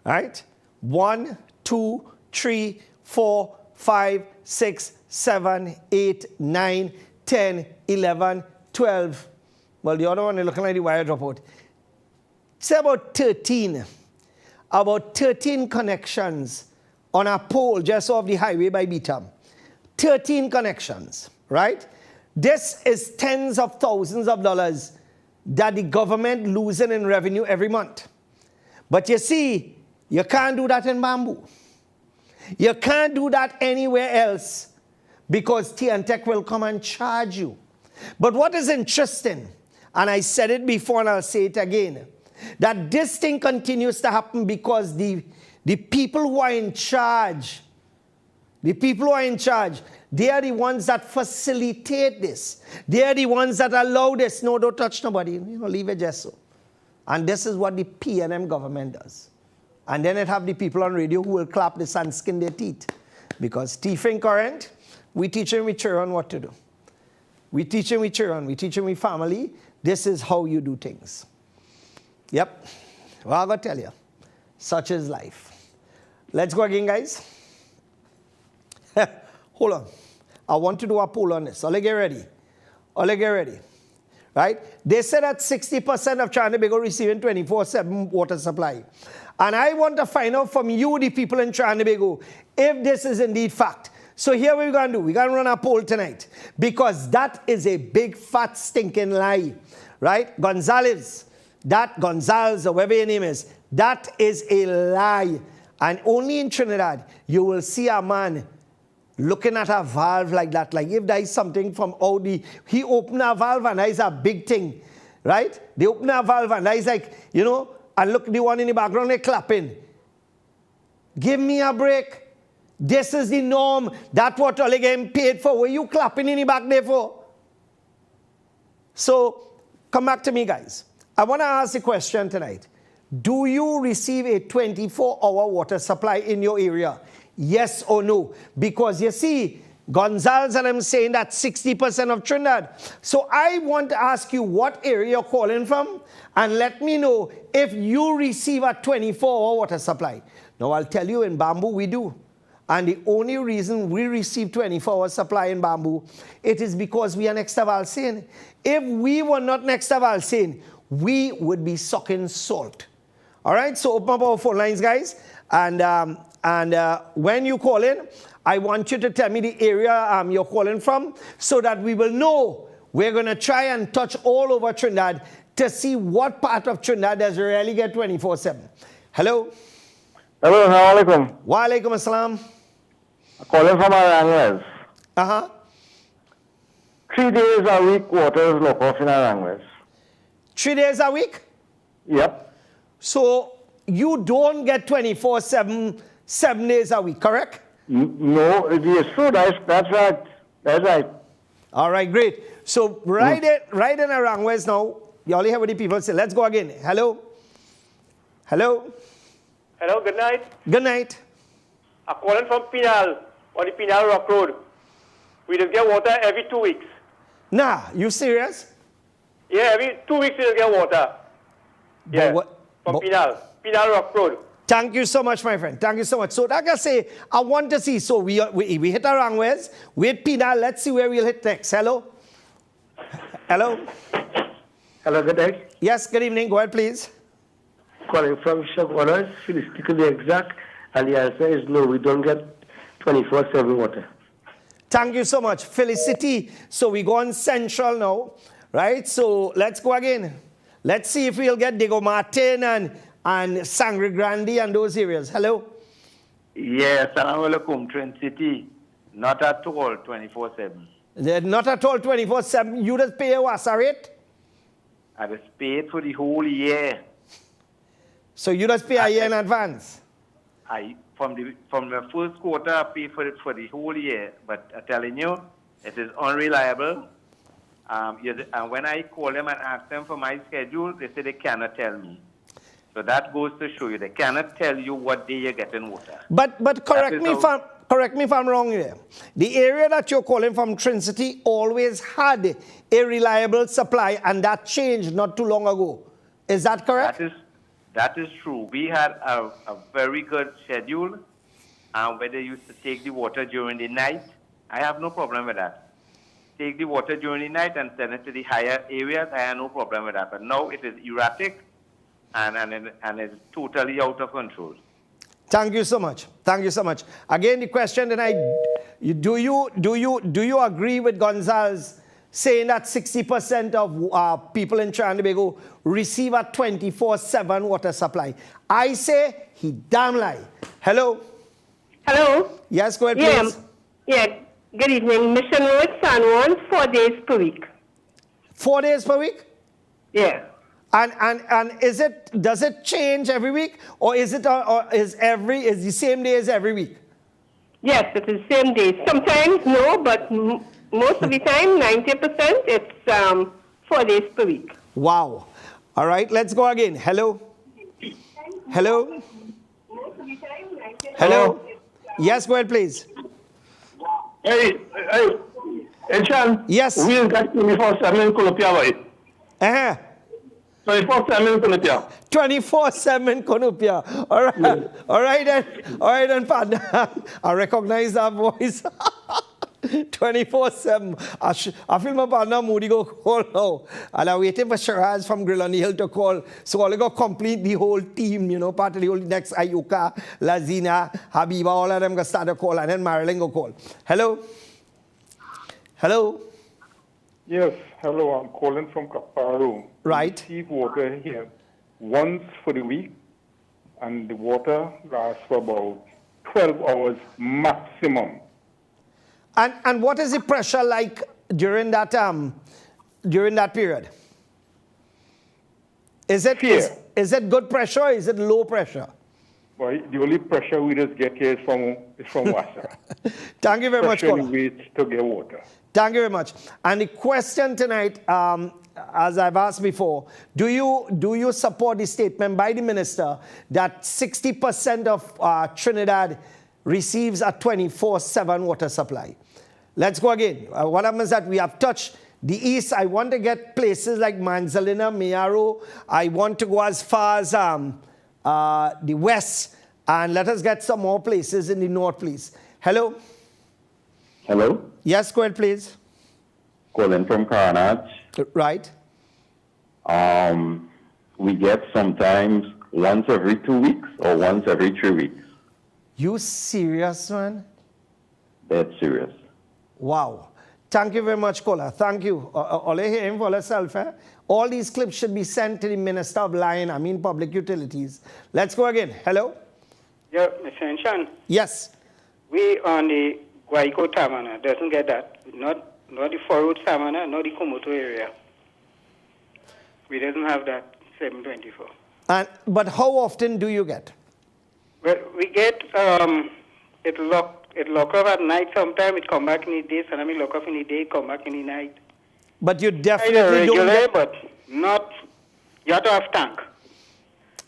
Right? 1, 2, 3, 4, 5, 6, 7, 8, 9, 10, 11, 12. Well, the other one is looking like the wire dropout. Say about 13 connections on a pole just off the highway by Beetham. 13 connections, right? This is tens of thousands of dollars that the government losing in revenue every month. But you see, you can't do that in Bamboo. You can't do that anywhere else because TNTech will come and charge you. But what is interesting, and I said it before and I'll say it again, that this thing continues to happen because the people who are in charge, they are the ones that facilitate this. They are the ones that allow this. No, don't touch nobody. Leave it just so. And this is what the PNM government does. And then it have the people on radio who will clap this and skin their teeth. Because thieving current, we teaching with children what to do. We teaching with children, we teaching with family. This is how you do things. Yep. Well, I'm going to tell you. Such is life. Let's go again, guys. Hold on. I want to do a poll on this. All get ready. Right? They said that 60% of Trinidad and Tobago receiving 24/7 water supply. And I want to find out from you, the people in Trinidad and Tobago, if this is indeed fact. So here we're going to do. We're going to run a poll tonight. Because that is a big, fat, stinking lie. Right? Gonzalez, or whatever your name is, that is a lie. And only in Trinidad, you will see a man looking at a valve like that. Like if there is something from Audi, he opened a valve and that is a big thing. Right? They open a valve and that is like, and look, the one in the background, they're clapping. Give me a break. This is the norm. That's what all getting paid for. What are you clapping in the back there for? So, come back to me, guys. I want to ask a question tonight. Do you receive a 24-hour water supply in your area? Yes or no? Because you see, Gonzalez and I'm saying that 60% of Trinidad. So I want to ask you what area you're calling from and let me know if you receive a 24-hour water supply. Now I'll tell you in Bamboo we do. And the only reason we receive 24-hour supply in Bamboo, it is because we are next to Valsain. If we were not next to Valsain, we would be sucking salt. All right, so open up our phone lines, guys. And when you call in, I want you to tell me the area you're calling from so that we will know. We're going to try and touch all over Trinidad to see what part of Trinidad does really get 24/7. Hello? Hello, assalamu alaikum. Wa alaikum assalam. I'm calling from Arangwes. 3 days a week, water is locked off in Arangwes. 3 days a week? Yep. So you don't get 24/7, 7 days a week, correct? No, it is true. That's right. That's right. All right, great. So right in Arangwes now, you only have what the people say. Let's go again. Hello? Hello? Hello, good night. Good night. I'm calling from Pinal, on the Pinal Rock Road. We just get water every 2 weeks. Nah, you serious? Yeah, every 2 weeks we just get water. Yeah, from Pinal Rock Road. Thank you so much, my friend. Thank you so much. So like I say, I want to see. So we hit Arangwes, we hit Pinal. Let's see where we'll hit next. Hello? Hello? Hello, good night. Yes, good evening. Go ahead, please. Calling from Shaguanas, statistically exact, and the answer is no, we don't get 24/7 water. Thank you so much. Felicity. So we go on Central now, right? So let's go again. Let's see if we'll get Diego Martin and Sangre Grande and those areas. Hello? Yes, assalamu alaikum, Trent City. Not at all 24/7. Not at all 24/7. You just pay a wasa rate? I just paid for the whole year. So you just pay a year in advance? From the first quarter, I pay for it for the whole year. But I'm telling you, it is unreliable. And when I call them and ask them for my schedule, they say they cannot tell me. So that goes to show you they cannot tell you what day you're getting water. But correct correct me if I'm wrong here, the area that you're calling from, Trincity, always had a reliable supply, and that changed not too long ago. Is that correct? That is true. We had a very good schedule, where they used to take the water during the night. I have no problem with that. Take the water during the night and send it to the higher areas. I have no problem with that. But now it is erratic, and it's totally out of control. Thank you so much. Thank you so much. Again, the question tonight: do you agree with Gonzalez saying that 60% of people in Trinidad and Tobago receive a 24/7 water supply? I say he damn lie. Hello. Hello. Yes, go ahead, please. Yeah. Good evening. Mission Road, San Juan, 4 days per week. 4 days per week? Yeah. And does it change every week, or is the same day as every week? Yes, it is the same day. Sometimes no, but most of the time, 90%, it's 4 days per week. Wow. All right, let's go again. Hello. Hello. Hello. Yes, go ahead, please. Hey, Chan. Yes. We've got 24/7 in Columbia, right? 24/7 in Columbia. 24/7 in Columbia. All right. All right then, partner. I recognize that voice. 24/7. I feel my partner Moody go call now. And I'm waiting for Shiraz from Grill on the Hill to call. So I'll go complete the whole team, part of the whole next Ayuka, Lazina, Habiba, all of them go start a call, and then Marilyn go call. Hello? Hello? Yes, hello, I'm calling from Kaparo. Right. We receive water here once for the week, and the water lasts for about 12 hours maximum. And what is the pressure like during that period? Is it good pressure or is it low pressure? Well, the only pressure we just get here is from Wassa. Thank you very much, Pressure caller. waits to get water. Thank you very much. And the question tonight, as I've asked before, do you support the statement by the minister that 60% of Trinidad receives a 24/7 water supply? Let's go again. What happens is that we have touched the east. I want to get places like Manzalina, Mayaro. I want to go as far as the west. And let us get some more places in the north, please. Hello? Hello? Yes, go ahead, please. Calling from Carnage. Right. We get sometimes once every 2 weeks or once every 3 weeks. You serious, man? That's serious. Wow. Thank you very much, caller. Thank you. All hearing for yourself, eh? All these clips should be sent to the Minister of Public Utilities. Let's go again. Hello? Yeah, Mr. Nchan. Yes. We on the Guayco Tamana doesn't get that. Not the Forward Tamana, not the Komoto area. We doesn't have that 724. But how often do you get? Well, we get it lock up at night sometime, it come back in the day, sometimes it lock up in the day, come back in the night. But you definitely regular, don't get... but not, you have to have tank.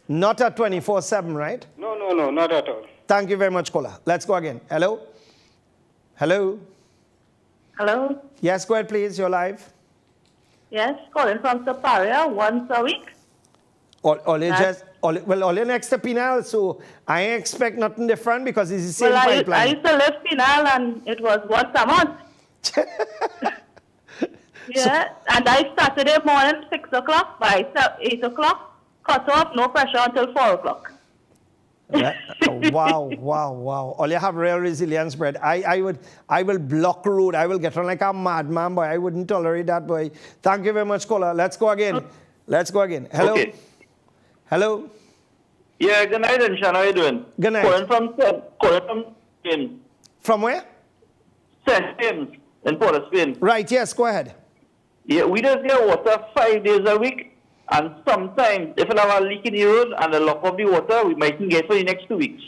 Not at 24/7, right? No, not at all. Thank you very much, caller. Let's go again. Hello? Hello? Hello? Yes, go ahead, please. You're live. Yes, calling from Saparia once a week. Only next to Pinal, so I expect nothing different because it's the same pipeline. I used to live Pinal and it was once a month. Yeah, and I Saturday morning 6 o'clock, by 8 o'clock, cut off, no pressure until 4 o'clock. Wow. All you have real resilience, Brad. I will block road. I will get on like a madman, boy. I wouldn't tolerate that, boy. Thank you very much, caller. Let's go again. Hello? Okay. Hello? Yeah, good night, Anshan. How are you doing? Good night. Calling from James. From where? St. James in Port of Spain. Right, yes, go ahead. Yeah, we just get water 5 days a week, and sometimes if we have a leak in the road and the lock of the water, we mightn't get for the next 2 weeks.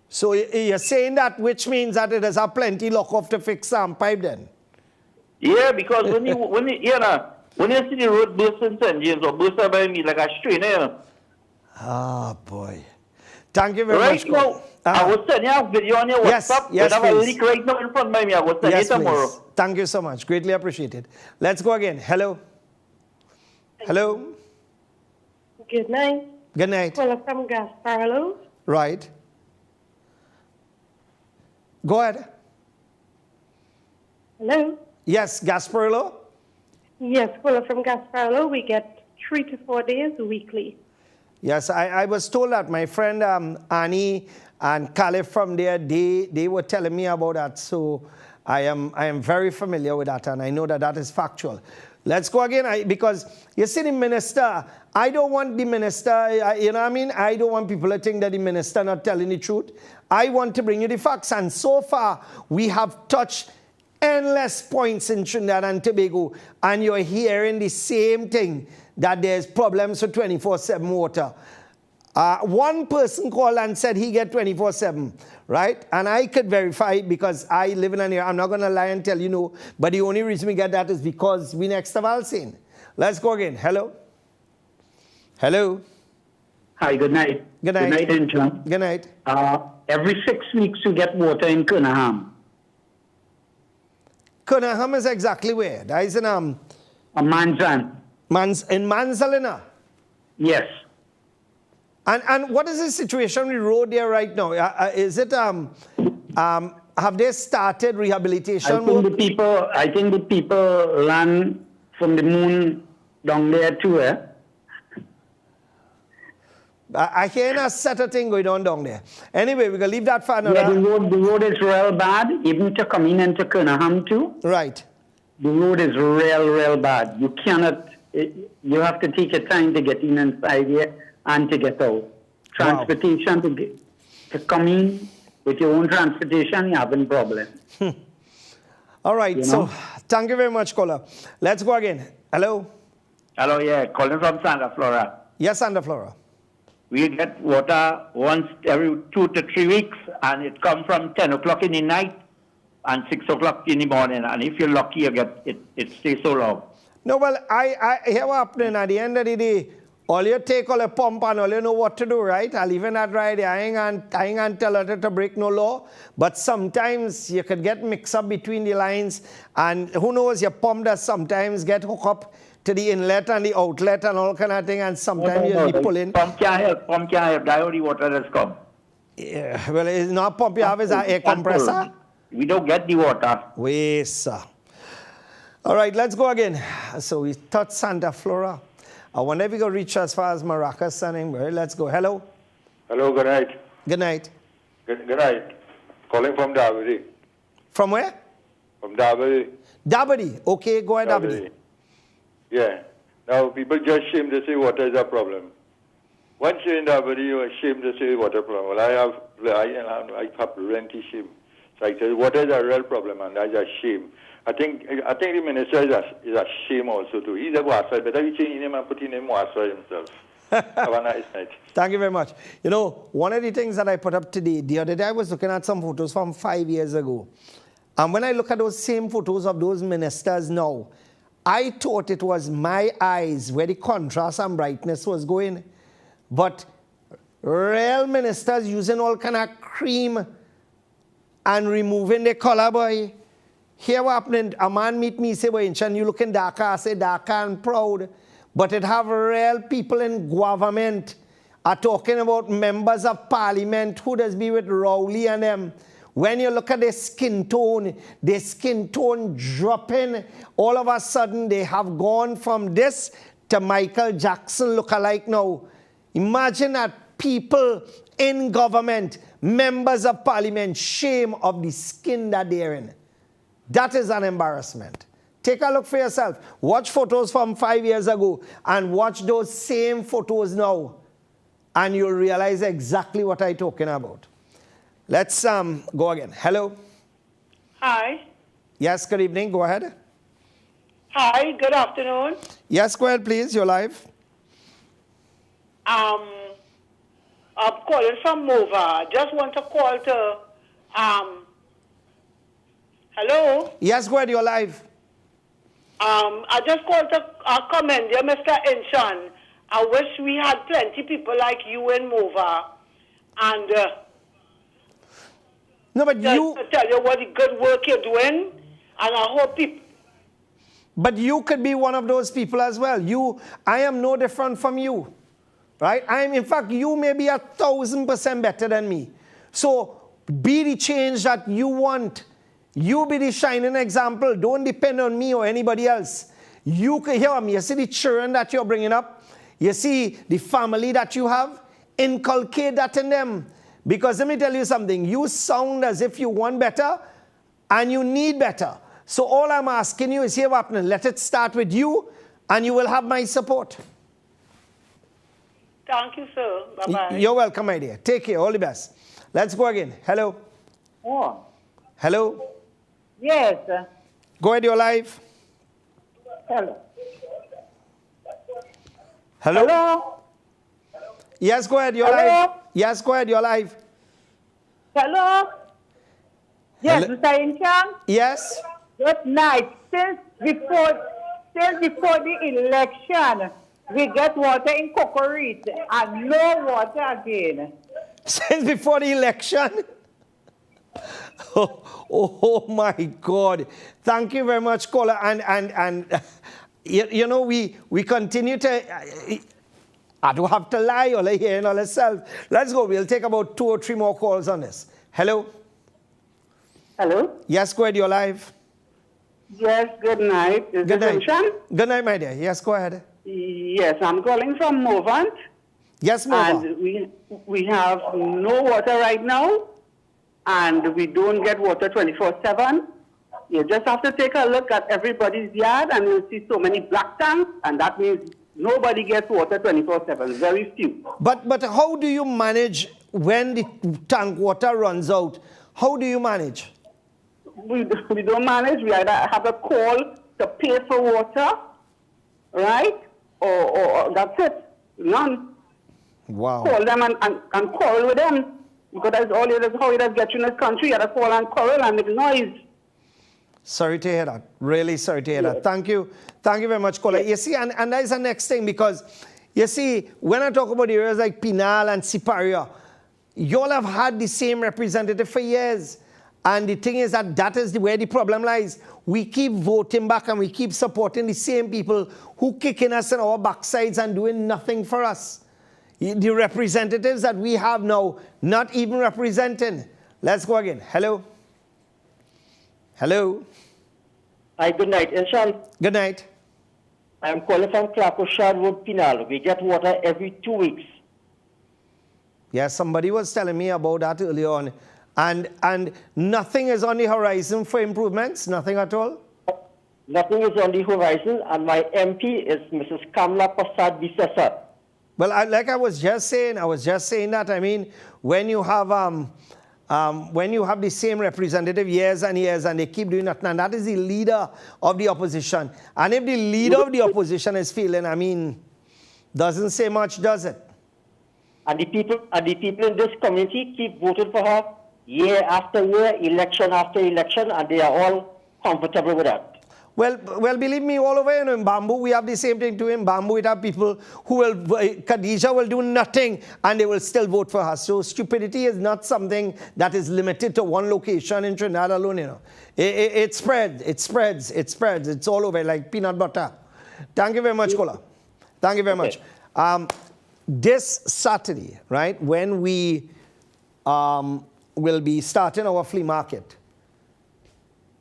So you're saying that, which means that it has a plenty lock off to fix some pipe then? Yeah, because when you see the road burst in St. James or burst by me like a strainer, Ah, boy. Thank you very right much. Now, I will send you a video on your Yes, WhatsApp. yes, I have a please. link right now in front of me. I will send Yes, you tomorrow. please. Thank you so much. Greatly appreciated. Let's go again. Hello. Hello. Good night. Good night. Caller from Gasparlo. Right. Go ahead. Hello. Yes, Gasparlo. Yes, caller from Gasparlo. We get 3 to 4 days weekly. Yes, I was told that my friend Annie and Caliph from there, they were telling me about that. So I am very familiar with that, and I know that that is factual. Let's go again, because you see the minister, I don't want the minister, you know what I mean? I don't want people to think that the minister not telling the truth. I want to bring you the facts, and so far we have touched endless points in Trinidad and Tobago, and you're hearing the same thing, that there's problems with 24/7 water. One person called and said he get 24/7, right? And I could verify it because I live in an area. I'm not going to lie and tell you no, but the only reason we get that is because we next to Valsine. Let's go again. Hello? Hello? Hi, good night. Good night. Good night, Inchon. Good night. Every 6 weeks you get water in Cunningham. Cunningham is exactly where? That is in Manzan. In Manzalina? Yes. And what is the situation with the road there right now? Is it have they started rehabilitation? I think the people land from the moon down there too, eh? I hear a set of thing going on down there. Anyway, we're going to leave that for another. Yeah, the road is real bad, even to come in into Cunningham too. Right. The road is real bad. You cannot, you have to take your time to get in inside here and to get out. Transportation, to come in with your own transportation, you're having problems. All right, so thank you very much, caller. Let's go again. Hello? Hello, yeah, calling from Santa Flora. Yes, Santa Flora. We get water once every 2 to 3 weeks, and it comes from 10 o'clock in the night and 6 o'clock in the morning. And if you're lucky, you get it stays so long. No, well, I hear what happening at the end of the day. All you take all the pump and all you know what to do, right? I'll even that right there. I ain't gonna tell her to break no law. But sometimes you could get mixed up between the lines, and who knows, your pump does sometimes get hooked up to the inlet and the outlet and all kind of thing, and sometimes you'll be pulling. Pump can't help. That only water that's come. Yeah, well, it's not pump you have, is an air compressor. We don't get the water. Wait, sir. All right, let's go again. So we touched Santa Flora. I wonder if we can reach as far as Maracas and Inglewood. Let's go. Hello. Hello, good night. Good night. Good night. Calling from Dabadi. From where? From Dabadi. Dabadi. Okay, go ahead, Dabadi. Yeah. Now, people just shame to say water is a problem. Once you're in Dabadi, you're ashamed to say water problem. Well, I have plenty shame. So I say water is a real problem, and that's a shame. I think the minister is a shame also too. He's a wasser. Better he change his name and put his name wasser himself. Have a nice night. Thank you very much. You know, one of the things that I put up today, the other day I was looking at some photos from 5 years ago. And when I look at those same photos of those ministers now, I thought it was my eyes where the contrast and brightness was going. But real ministers using all kind of cream and removing the color, boy. Here what happening, a man meet me, say, boy, Inchan, you looking darker, I say darker and proud. But it have real people in government are talking about members of parliament who does be with Rowley and them. When you look at their skin tone dropping, all of a sudden they have gone from this to Michael Jackson look-alike now. Imagine that people in government, members of parliament, shame of the skin that they're in. That is an embarrassment. Take a look for yourself. Watch photos from 5 years ago and watch those same photos now, and you'll realize exactly what I'm talking about. Let's go again. Hello. Hi. Yes, good evening. Go ahead. Hi, good afternoon. Yes, go ahead, please. You're live. I'm calling from Mova. Just want to call to hello? Yes, go ahead, you're live. I just called to commend you, Mr. Inchon. I wish we had plenty people like you in Mova. and No, but you... tell you what the good work you're doing, and I hope people... But you could be one of those people as well. I am no different from you, right? In fact, you may be 1,000% better than me. So be the change that you want. You be the shining example. Don't depend on me or anybody else. You can hear me. You see the children that you're bringing up. You see the family that you have. Inculcate that in them. Because let me tell you something. You sound as if you want better and you need better. So all I'm asking you is, here, Wapner, let it start with you, and you will have my support. Thank you, sir. Bye-bye. You're welcome, my dear. Take care. All the best. Let's go again. Hello. Oh. Hello. Yes. Go ahead, you're live. Hello. Hello. Hello. Yes, go ahead, you're live. Yes, go ahead, you're live. Hello. Yes, Hello? Mr. Inchang? Yes. Good night. Since before the election, we get water in Cocorite and no water again. Since before the election? Oh my God. Thank you very much, caller. And you know, we continue to... I don't have to lie or lie here in all itself. Let's go. We'll take about 2 or 3 more calls on this. Hello? Hello? Yes, go ahead. You're live. Yes, good night. Is Good this night. Inshan? Good night, my dear. Yes, go ahead. Yes, I'm calling from Movant. Yes, Mova. And we have no water right now, and we don't get water 24/7. You just have to take a look at everybody's yard, and you'll see so many black tanks, and that means nobody gets water 24/7. Very few. But how do you manage when the tank water runs out? How do you manage? We don't manage. We either have a call to pay for water, right? Or that's it. None. Wow. Call them and quarrel with them. Because that's all it is, how it is get you in this country. You have to call and quarrel and make noise. Sorry to hear that. Really sorry to hear that. Thank you. Thank you very much, caller. You see, and that is the next thing, because, you see, when I talk about areas like Pinal and Siparia, you all have had the same representative for years. And the thing is that is where the problem lies. We keep voting back and we keep supporting the same people who kicking us in our backsides and doing nothing for us. The representatives that we have now, not even representing. Let's go again. Hello? Hello? Hi, good night. Inshan. Good night. I'm calling from Claposhad Road, Pinal. We get water every 2 weeks. Yes, somebody was telling me about that earlier on. And nothing is on the horizon for improvements? Nothing at all? Nothing is on the horizon, and my MP is Mrs. Kamla Prasad Bisesa. Well, like I was just saying that, I mean, when you have the same representative years and years and they keep doing that, and that is the leader of the opposition. And if the leader of the opposition is failing, I mean, doesn't say much, does it? And the people in this community keep voting for her year after year, election after election, and they are all comfortable with that. Well, believe me, all over in Bamboo, we have the same thing too. In Bamboo, we have people who will, Khadija will do nothing and they will still vote for her. So stupidity is not something that is limited to one location in Trinidad alone, you know. It spreads. It's all over like peanut butter. Thank you very much, Kola. Thank you very much. This Saturday, right, when we will be starting our flea market,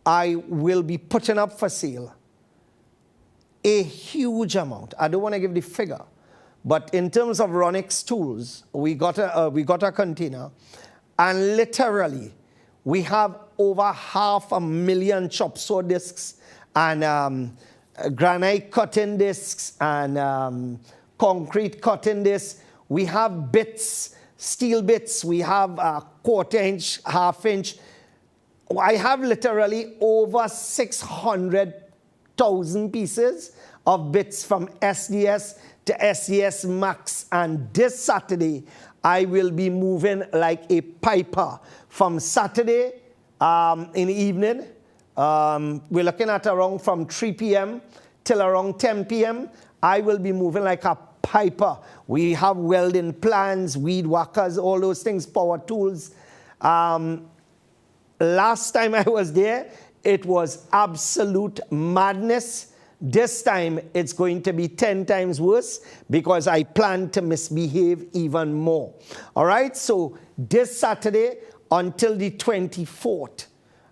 I will be putting up for sale a huge amount. I don't want to give the figure, but in terms of Ronix tools, we got a container, and literally we have over 500,000 chop saw discs and granite cutting discs and concrete cutting discs. We have bits, steel bits. We have 1/4 inch, 1/2 inch. I have literally over 600,000 pieces of bits from SDS to SDS Max. And this Saturday, I will be moving like a piper. From Saturday in the evening, we're looking at around from 3 p.m. till around 10 p.m. I will be moving like a Piper. We have welding plans, weed whackers, all those things, power tools. Last time I was there, it was absolute madness. This time, it's going to be 10 times worse because I plan to misbehave even more. All right? So this Saturday until the 24th,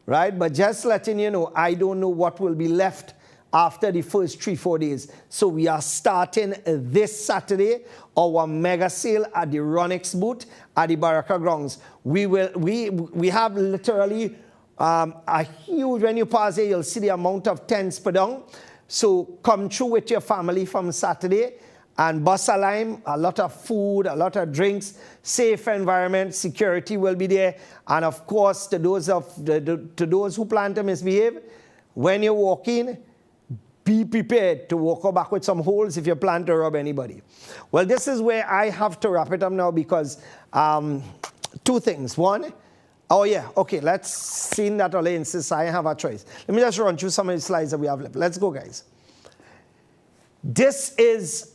right? But just letting you know, I don't know what will be left after the first 3-4 days. So we are starting this Saturday our mega sale at the Ronex booth at the Baraka grounds. We have literally a huge, when you pass here, you'll see the amount of tents put down. So come through with your family from Saturday and bus a line, a lot of food, a lot of drinks, safe environment, security will be there. And of course, to those who plan to misbehave, when you walk in, be prepared to walk back with some holes if you plan to rob anybody. Well, this is where I have to wrap it up now because two things. One, oh yeah, okay, let's see that Ole insists I have a choice. Let me just run through some of the slides that we have left. Let's go, guys. This is,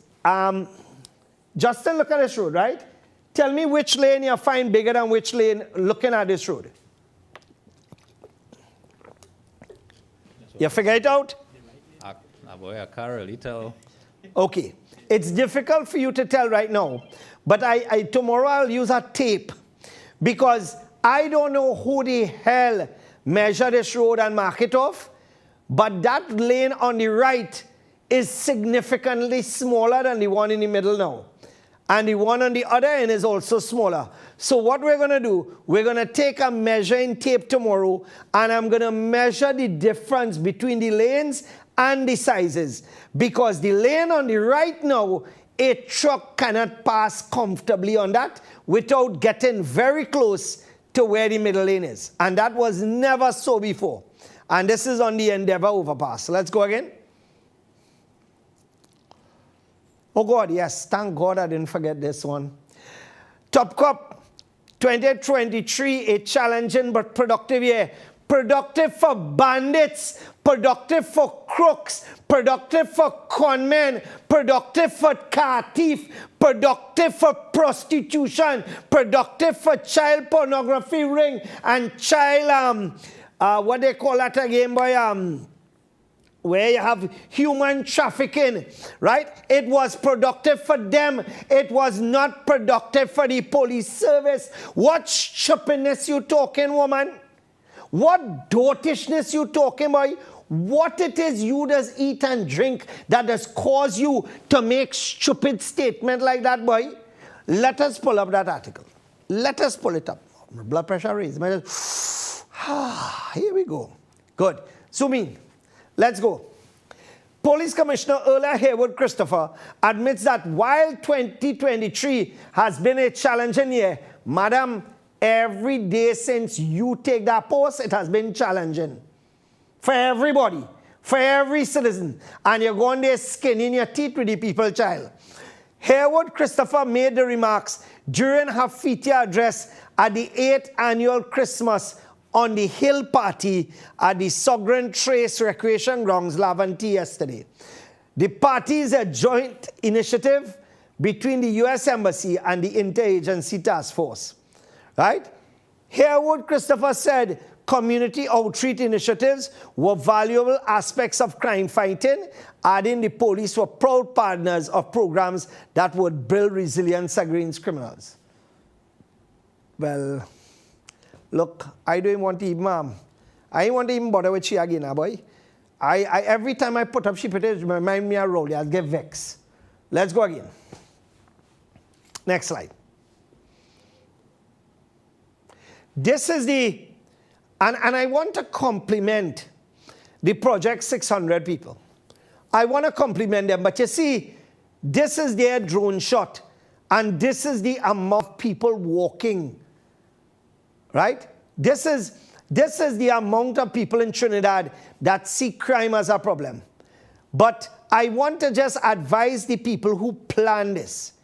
Justin, look at this road, right? Tell me which lane you find bigger than which lane looking at this road. You figure it out? A car a little. Okay. It's difficult for you to tell right now, but tomorrow I'll use a tape because I don't know who the hell measured this road and mark it off, but that lane on the right is significantly smaller than the one in the middle now. And the one on the other end is also smaller. So what we're going to do, we're going to take a measuring tape tomorrow, and I'm going to measure the difference between the lanes and the sizes. Because the lane on the right now, a truck cannot pass comfortably on that without getting very close to where the middle lane is. And that was never so before. And this is on the Endeavour overpass. Let's go again. Oh God, yes, thank God I didn't forget this one. Top Cup 2023, a challenging but productive year. Productive for bandits, productive for crooks, productive for conmen, productive for car thief, productive for prostitution, productive for child pornography ring, and child, what they call that again, boy, where you have human trafficking, right? It was productive for them. It was not productive for the police service. What stupidness you talking, woman? What dotishness you talking about? What it is you does eat and drink that does cause you to make stupid statement like that, boy? Let us pull up that article. Let us pull it up. Blood pressure raised. Here we go. Good. Zoom in. Let's go. Police Commissioner Erla Haywood Christopher admits that while 2023 has been a challenging year, Madam, every day since you take that post, it has been challenging. For everybody, for every citizen. And you're going there skinning your teeth with the people, child. Haywood Christopher made the remarks during her FITIA address at the 8th annual Christmas on the Hill Party at the Sovereign Trace Recreation Grounds, Laventille, yesterday. The party is a joint initiative between the U.S. Embassy and the Interagency Task Force. Right? Haywood Christopher said community outreach initiatives were valuable aspects of crime fighting, adding the police were proud partners of programs that would build resilience against criminals. Well, look, I don't want to even, I don't want to even bother with she again, boy. Every time I put up she footage, remind me of Rowley, I'll get vexed. Let's go again. Next slide. This is the, and I want to compliment the Project 600 people. I want to compliment them, but you see, this is their drone shot, and this is the amount of people walking, right? This is the amount of people in Trinidad that see crime as a problem. But I want to just advise the people who plan this.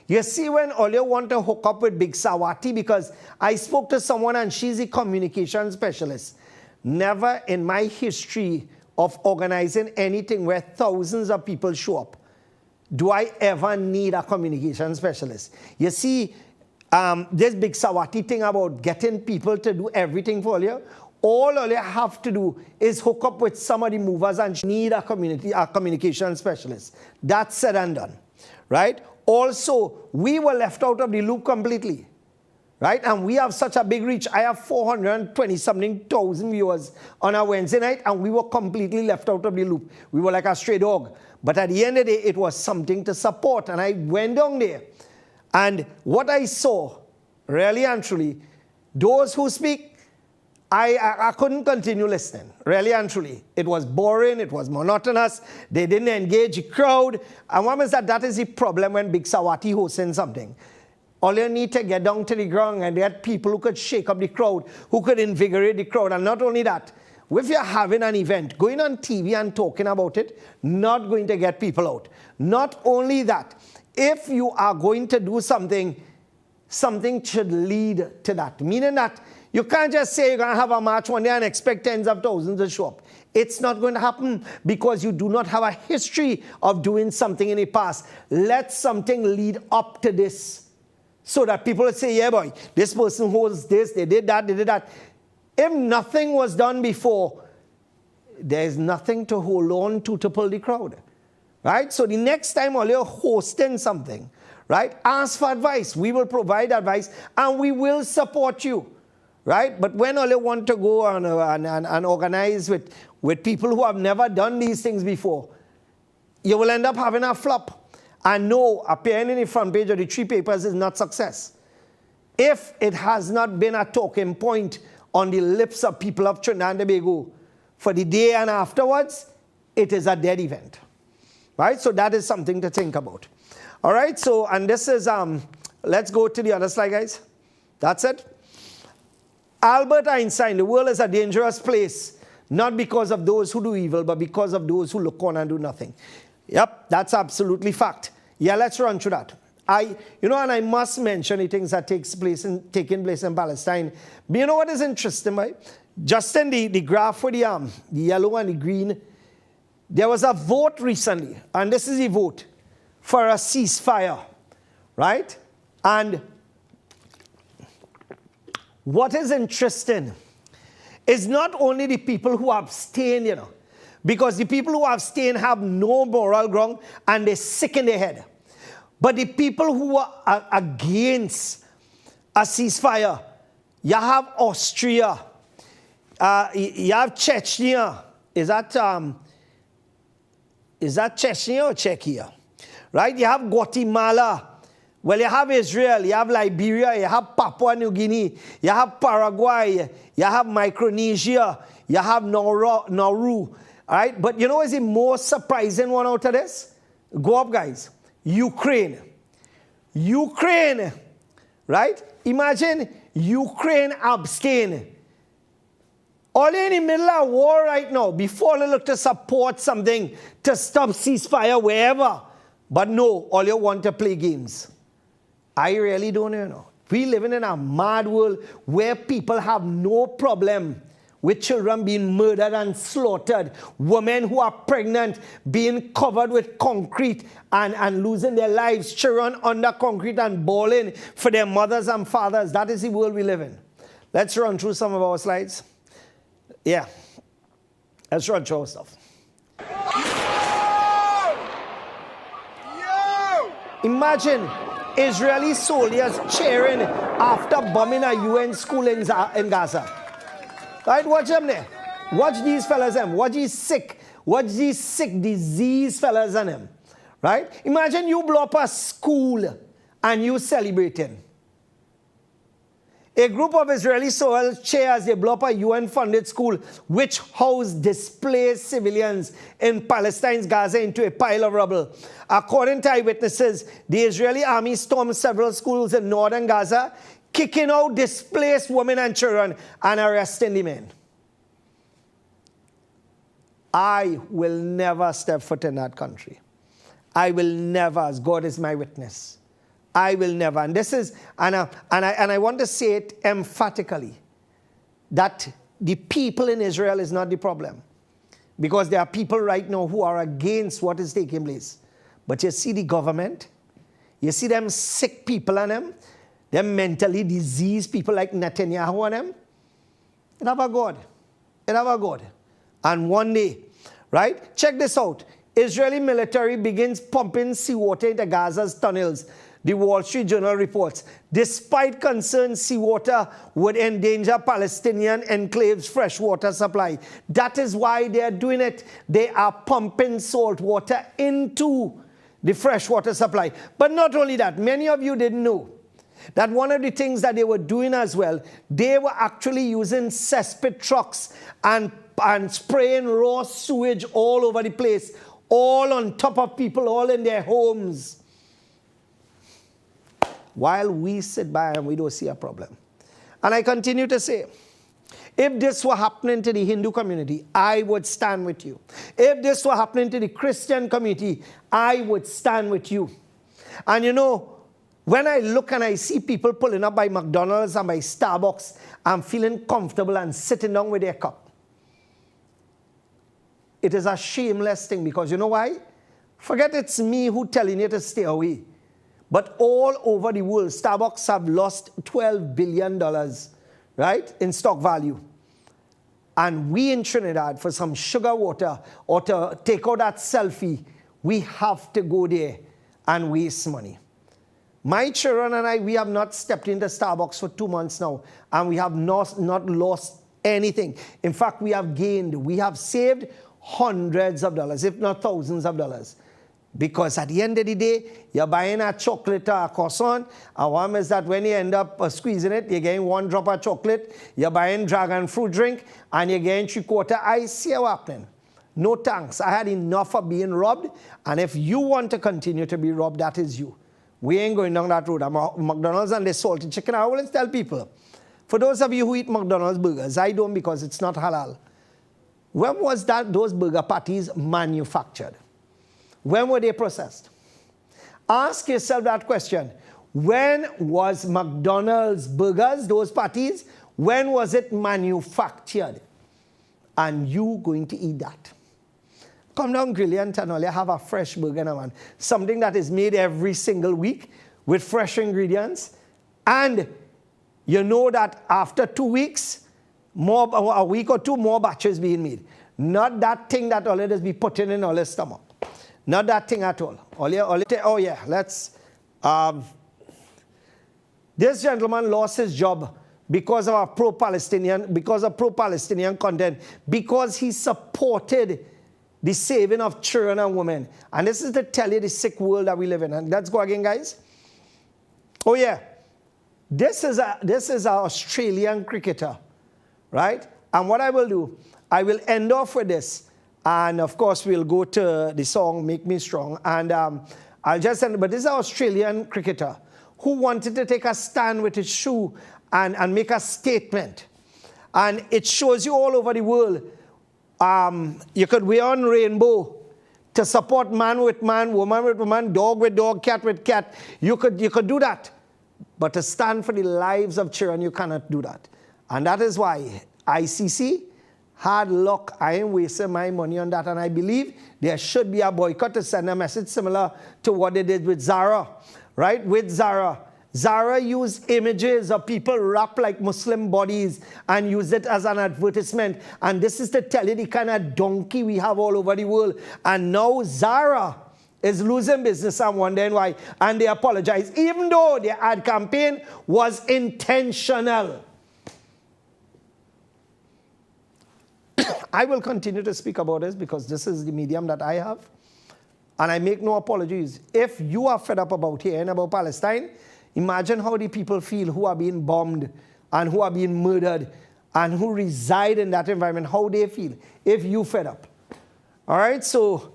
You see, when Olio want to hook up with Big Sawati, because I spoke to someone and she's a communication specialist. Never in my history of organizing anything where thousands of people show up do I ever need a communication specialist? You see, this big Sawati thing about getting people to do everything for you, all you have to do is hook up with some of the movers and need a communication specialist. That's said and done, right? Also, we were left out of the loop completely, right? And we have such a big reach. I have 420-something thousand viewers on a Wednesday night, and we were completely left out of the loop. We were like a stray dog. But at the end of the day, it was something to support. And I went down there. And what I saw, really and truly, those who speak, I couldn't continue listening, really and truly. It was boring, it was monotonous, they didn't engage the crowd. And what is that? That is the problem when Big Sawati hosting something. All you need to get down to the ground and get people who could shake up the crowd, who could invigorate the crowd. And not only that, if you're having an event, going on TV and talking about it, not going to get people out. Not only that, if you are going to do something, something should lead to that. Meaning that you can't just say you're going to have a march one day and expect tens of thousands to show up. It's not going to happen because you do not have a history of doing something in the past. Let something lead up to this so that people will say, yeah, boy, this person holds this, they did that, they did that. If nothing was done before, there's nothing to hold on to pull the crowd, right? So the next time you're hosting something, right, ask for advice. We will provide advice and we will support you, right? But when you want to go and organize with people who have never done these things before, you will end up having a flop. And no, appearing in the front page of the 3 papers is not success. If it has not been a talking point on the lips of people of Trinidad and Tobago for the day and afterwards, it is a dead event, right? So that is something to think about. All right, so, and this is, let's go to the other slide, guys. That's it. Albert Einstein, the world is a dangerous place, not because of those who do evil, but because of those who look on and do nothing. Yep, that's absolutely fact. Yeah, let's run through that. And I must mention the things that taking place in Palestine. But you know what is interesting, right? Just in the graph for the yellow and the green, there was a vote recently, and this is the vote for a ceasefire, right? And what is interesting is not only the people who abstain, because the people who abstain have no moral ground and they're sick in their head. But the people who are against a ceasefire, you have Austria, you have Chechnya. Is that Chechnya or Czechia? Right? You have Guatemala. Well, you have Israel, you have Liberia, you have Papua New Guinea, you have Paraguay, you have Micronesia, you have Nauru. All right? But you know what's the most surprising one out of this? Go up, guys. Ukraine, right? Imagine Ukraine abstain. All in the middle of war right now, before they look to support something, to stop ceasefire wherever. But no, all you want to play games. I really don't know. We living in a mad world where people have no problem with children being murdered and slaughtered, women who are pregnant being covered with concrete and losing their lives, children under concrete and bawling for their mothers and fathers. That is the world we live in. Let's run through some of our slides. Yeah. Let's run through our stuff. Imagine Israeli soldiers cheering after bombing a UN school in Gaza. Right, watch them there. Watch these fellas them. Watch these sick disease fellas and them. Right? Imagine you blow up a school and you celebrating. A group of Israeli soldiers cheer as they blow up a UN-funded school which housed displaced civilians in Palestine's Gaza into a pile of rubble. According to eyewitnesses, the Israeli army stormed several schools in northern Gaza, kicking out displaced women and children and arresting the men. I will never step foot in that country. I will never, as God is my witness. I will never. And this is, and I want to say it emphatically, that the people in Israel is not the problem. Because there are people right now who are against what is taking place. But you see the government, you see them sick people and them mentally diseased people like Netanyahu and them. It have a God. It have a God. And one day, right? Check this out. Israeli military begins pumping seawater into Gaza's tunnels. The Wall Street Journal reports, despite concerns seawater would endanger Palestinian enclaves' freshwater supply. That is why they are doing it. They are pumping salt water into the freshwater supply. But not only that, many of you didn't know that one of the things that they were doing as well, they were actually using cesspit trucks and spraying raw sewage all over the place, all on top of people, all in their homes, while we sit by and we don't see a problem. And I continue to say, if this were happening to the Hindu community, I would stand with you. If this were happening to the Christian community, I would stand with you. And you know, when I look and I see people pulling up by McDonald's and by Starbucks, I'm feeling comfortable and sitting down with their cup. It is a shameless thing, because you know why? Forget it's me who telling you to stay away. But all over the world, Starbucks have lost $12 billion, right, in stock value. And we in Trinidad, for some sugar water or to take out that selfie, we have to go there and waste money. My children and I, we have not stepped into Starbucks for 2 months now, and we have not lost anything. In fact, we have gained. We have saved hundreds of dollars, if not thousands of dollars. Because at the end of the day, you're buying a chocolate or a croissant, and one is that when you end up squeezing it, you're getting 1 drop of chocolate, you're buying dragon fruit drink, and you're getting 3/4 ice. See what's happening. No thanks. I had enough of being robbed, and if you want to continue to be robbed, that is you. We ain't going down that road. McDonald's and the salted chicken, I always tell people, for those of you who eat McDonald's burgers, I don't, because it's not halal. When was those burger patties manufactured? When were they processed? Ask yourself that question. When was McDonald's burgers, those patties, when was it manufactured? And you going to eat that? Come down, Grillian Tanoli, have a fresh burger now, man. Something that is made every single week with fresh ingredients. And you know that after 2 weeks, a week or two, more batches being made. Not that thing that all others be putting in all their stomach. Not that thing at all. Oh yeah, let's... this gentleman lost his job because of pro-Palestinian content, because he supported the saving of children and women. And this is to tell you the sick world that we live in. And let's go again, guys. Oh yeah, this is an Australian cricketer, right? And what I will do, I will end off with this. And of course, we'll go to the song, Make Me Strong. And I'll just end, but this is an Australian cricketer who wanted to take a stand with his shoe and make a statement. And it shows you all over the world. You could wear on rainbow to support man with man, woman with woman, dog with dog, cat with cat. You could do that. But to stand for the lives of children, you cannot do that. And that is why ICC, hard luck, I ain't wasting my money on that. And I believe there should be a boycott to send a message similar to what they did with Zara, right? With Zara. Zara used images of people wrapped like Muslim bodies and used it as an advertisement. And this is to tell you the kind of donkey we have all over the world. And now Zara is losing business and wondering why. And they apologize, even though their ad campaign was intentional. I will continue to speak about this because this is the medium that I have. And I make no apologies. If you are fed up about hearing about Palestine, imagine how the people feel who are being bombed and who are being murdered and who reside in that environment, how they feel if you fed up. All right, so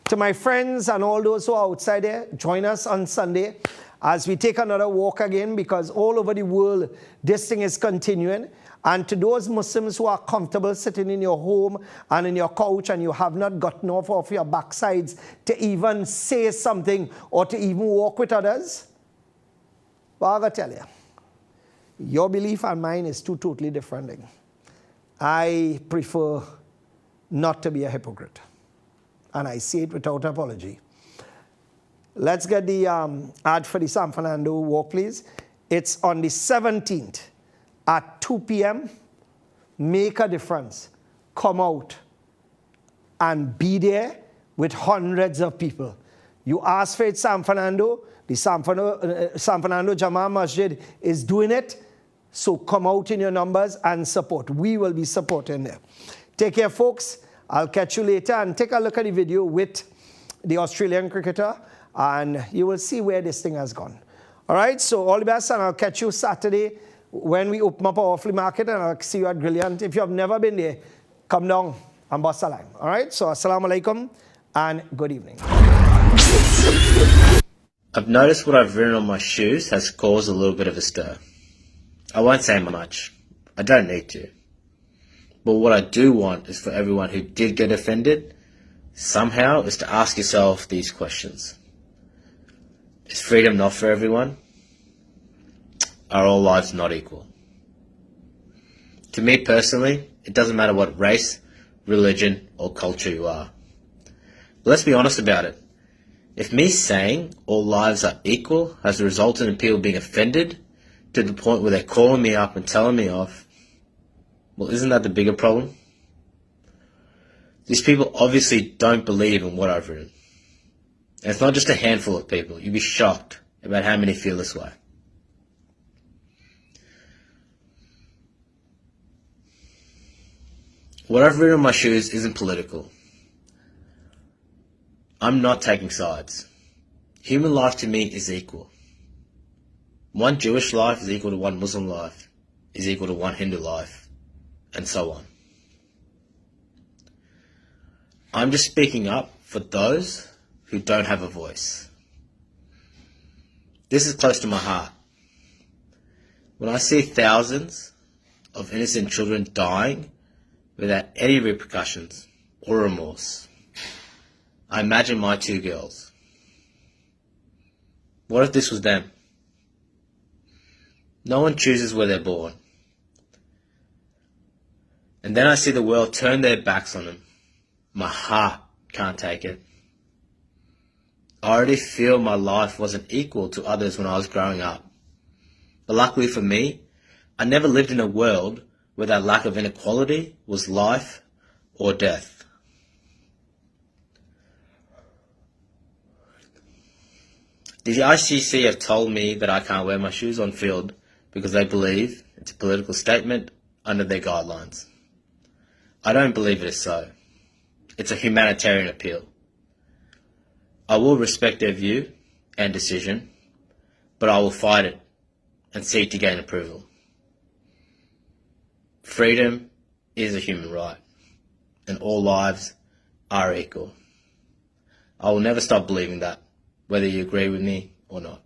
to my friends and all those who are outside there, join us on Sunday as we take another walk again, because all over the world, this thing is continuing. And to those Muslims who are comfortable sitting in your home and in your couch and you have not gotten off of your backsides to even say something or to even walk with others, well, I gotta tell you, your belief and mine is two totally different things. I prefer not to be a hypocrite. And I say it without apology. let's get the ad for the San Fernando walk, please. It's on the 17th at 2 p.m. Make a difference. Come out and be there with hundreds of people. You ask for it, San Fernando. The San Fernando Jama Masjid is doing it. So come out in your numbers and support. We will be supporting them. Take care, folks. I'll catch you later, and take a look at the video with the Australian cricketer, and you will see where this thing has gone. All right, so all the best, and I'll catch you Saturday when we open up our flea market, and I'll see you at Brilliant. If you have never been there, come down and bust a line. All right, so assalamu alaikum and good evening. I've noticed what I've written on my shoes has caused a little bit of a stir. I won't say much. I don't need to. But what I do want is for everyone who did get offended, somehow, is to ask yourself these questions. Is freedom not for everyone? Are all lives not equal? To me personally, it doesn't matter what race, religion, or culture you are. But let's be honest about it. If me saying all lives are equal has resulted in people being offended to the point where they're calling me up and telling me off, well, isn't that the bigger problem? These people obviously don't believe in what I've written. And it's not just a handful of people. You'd be shocked about how many feel this way. What I've written on my shoes isn't political. I'm not taking sides. Human life to me is equal. One Jewish life is equal to one Muslim life, is equal to one Hindu life, and so on. I'm just speaking up for those who don't have a voice. This is close to my heart. When I see thousands of innocent children dying without any repercussions or remorse, I imagine my two girls. What if this was them? No one chooses where they're born. And then I see the world turn their backs on them. My heart can't take it. I already feel my life wasn't equal to others when I was growing up. But luckily for me, I never lived in a world where that lack of inequality was life or death. The ICC have told me that I can't wear my shoes on field because they believe it's a political statement under their guidelines. I don't believe it is so. It's a humanitarian appeal. I will respect their view and decision, but I will fight it and seek to gain approval. Freedom is a human right, and all lives are equal. I will never stop believing that, whether you agree with me or not.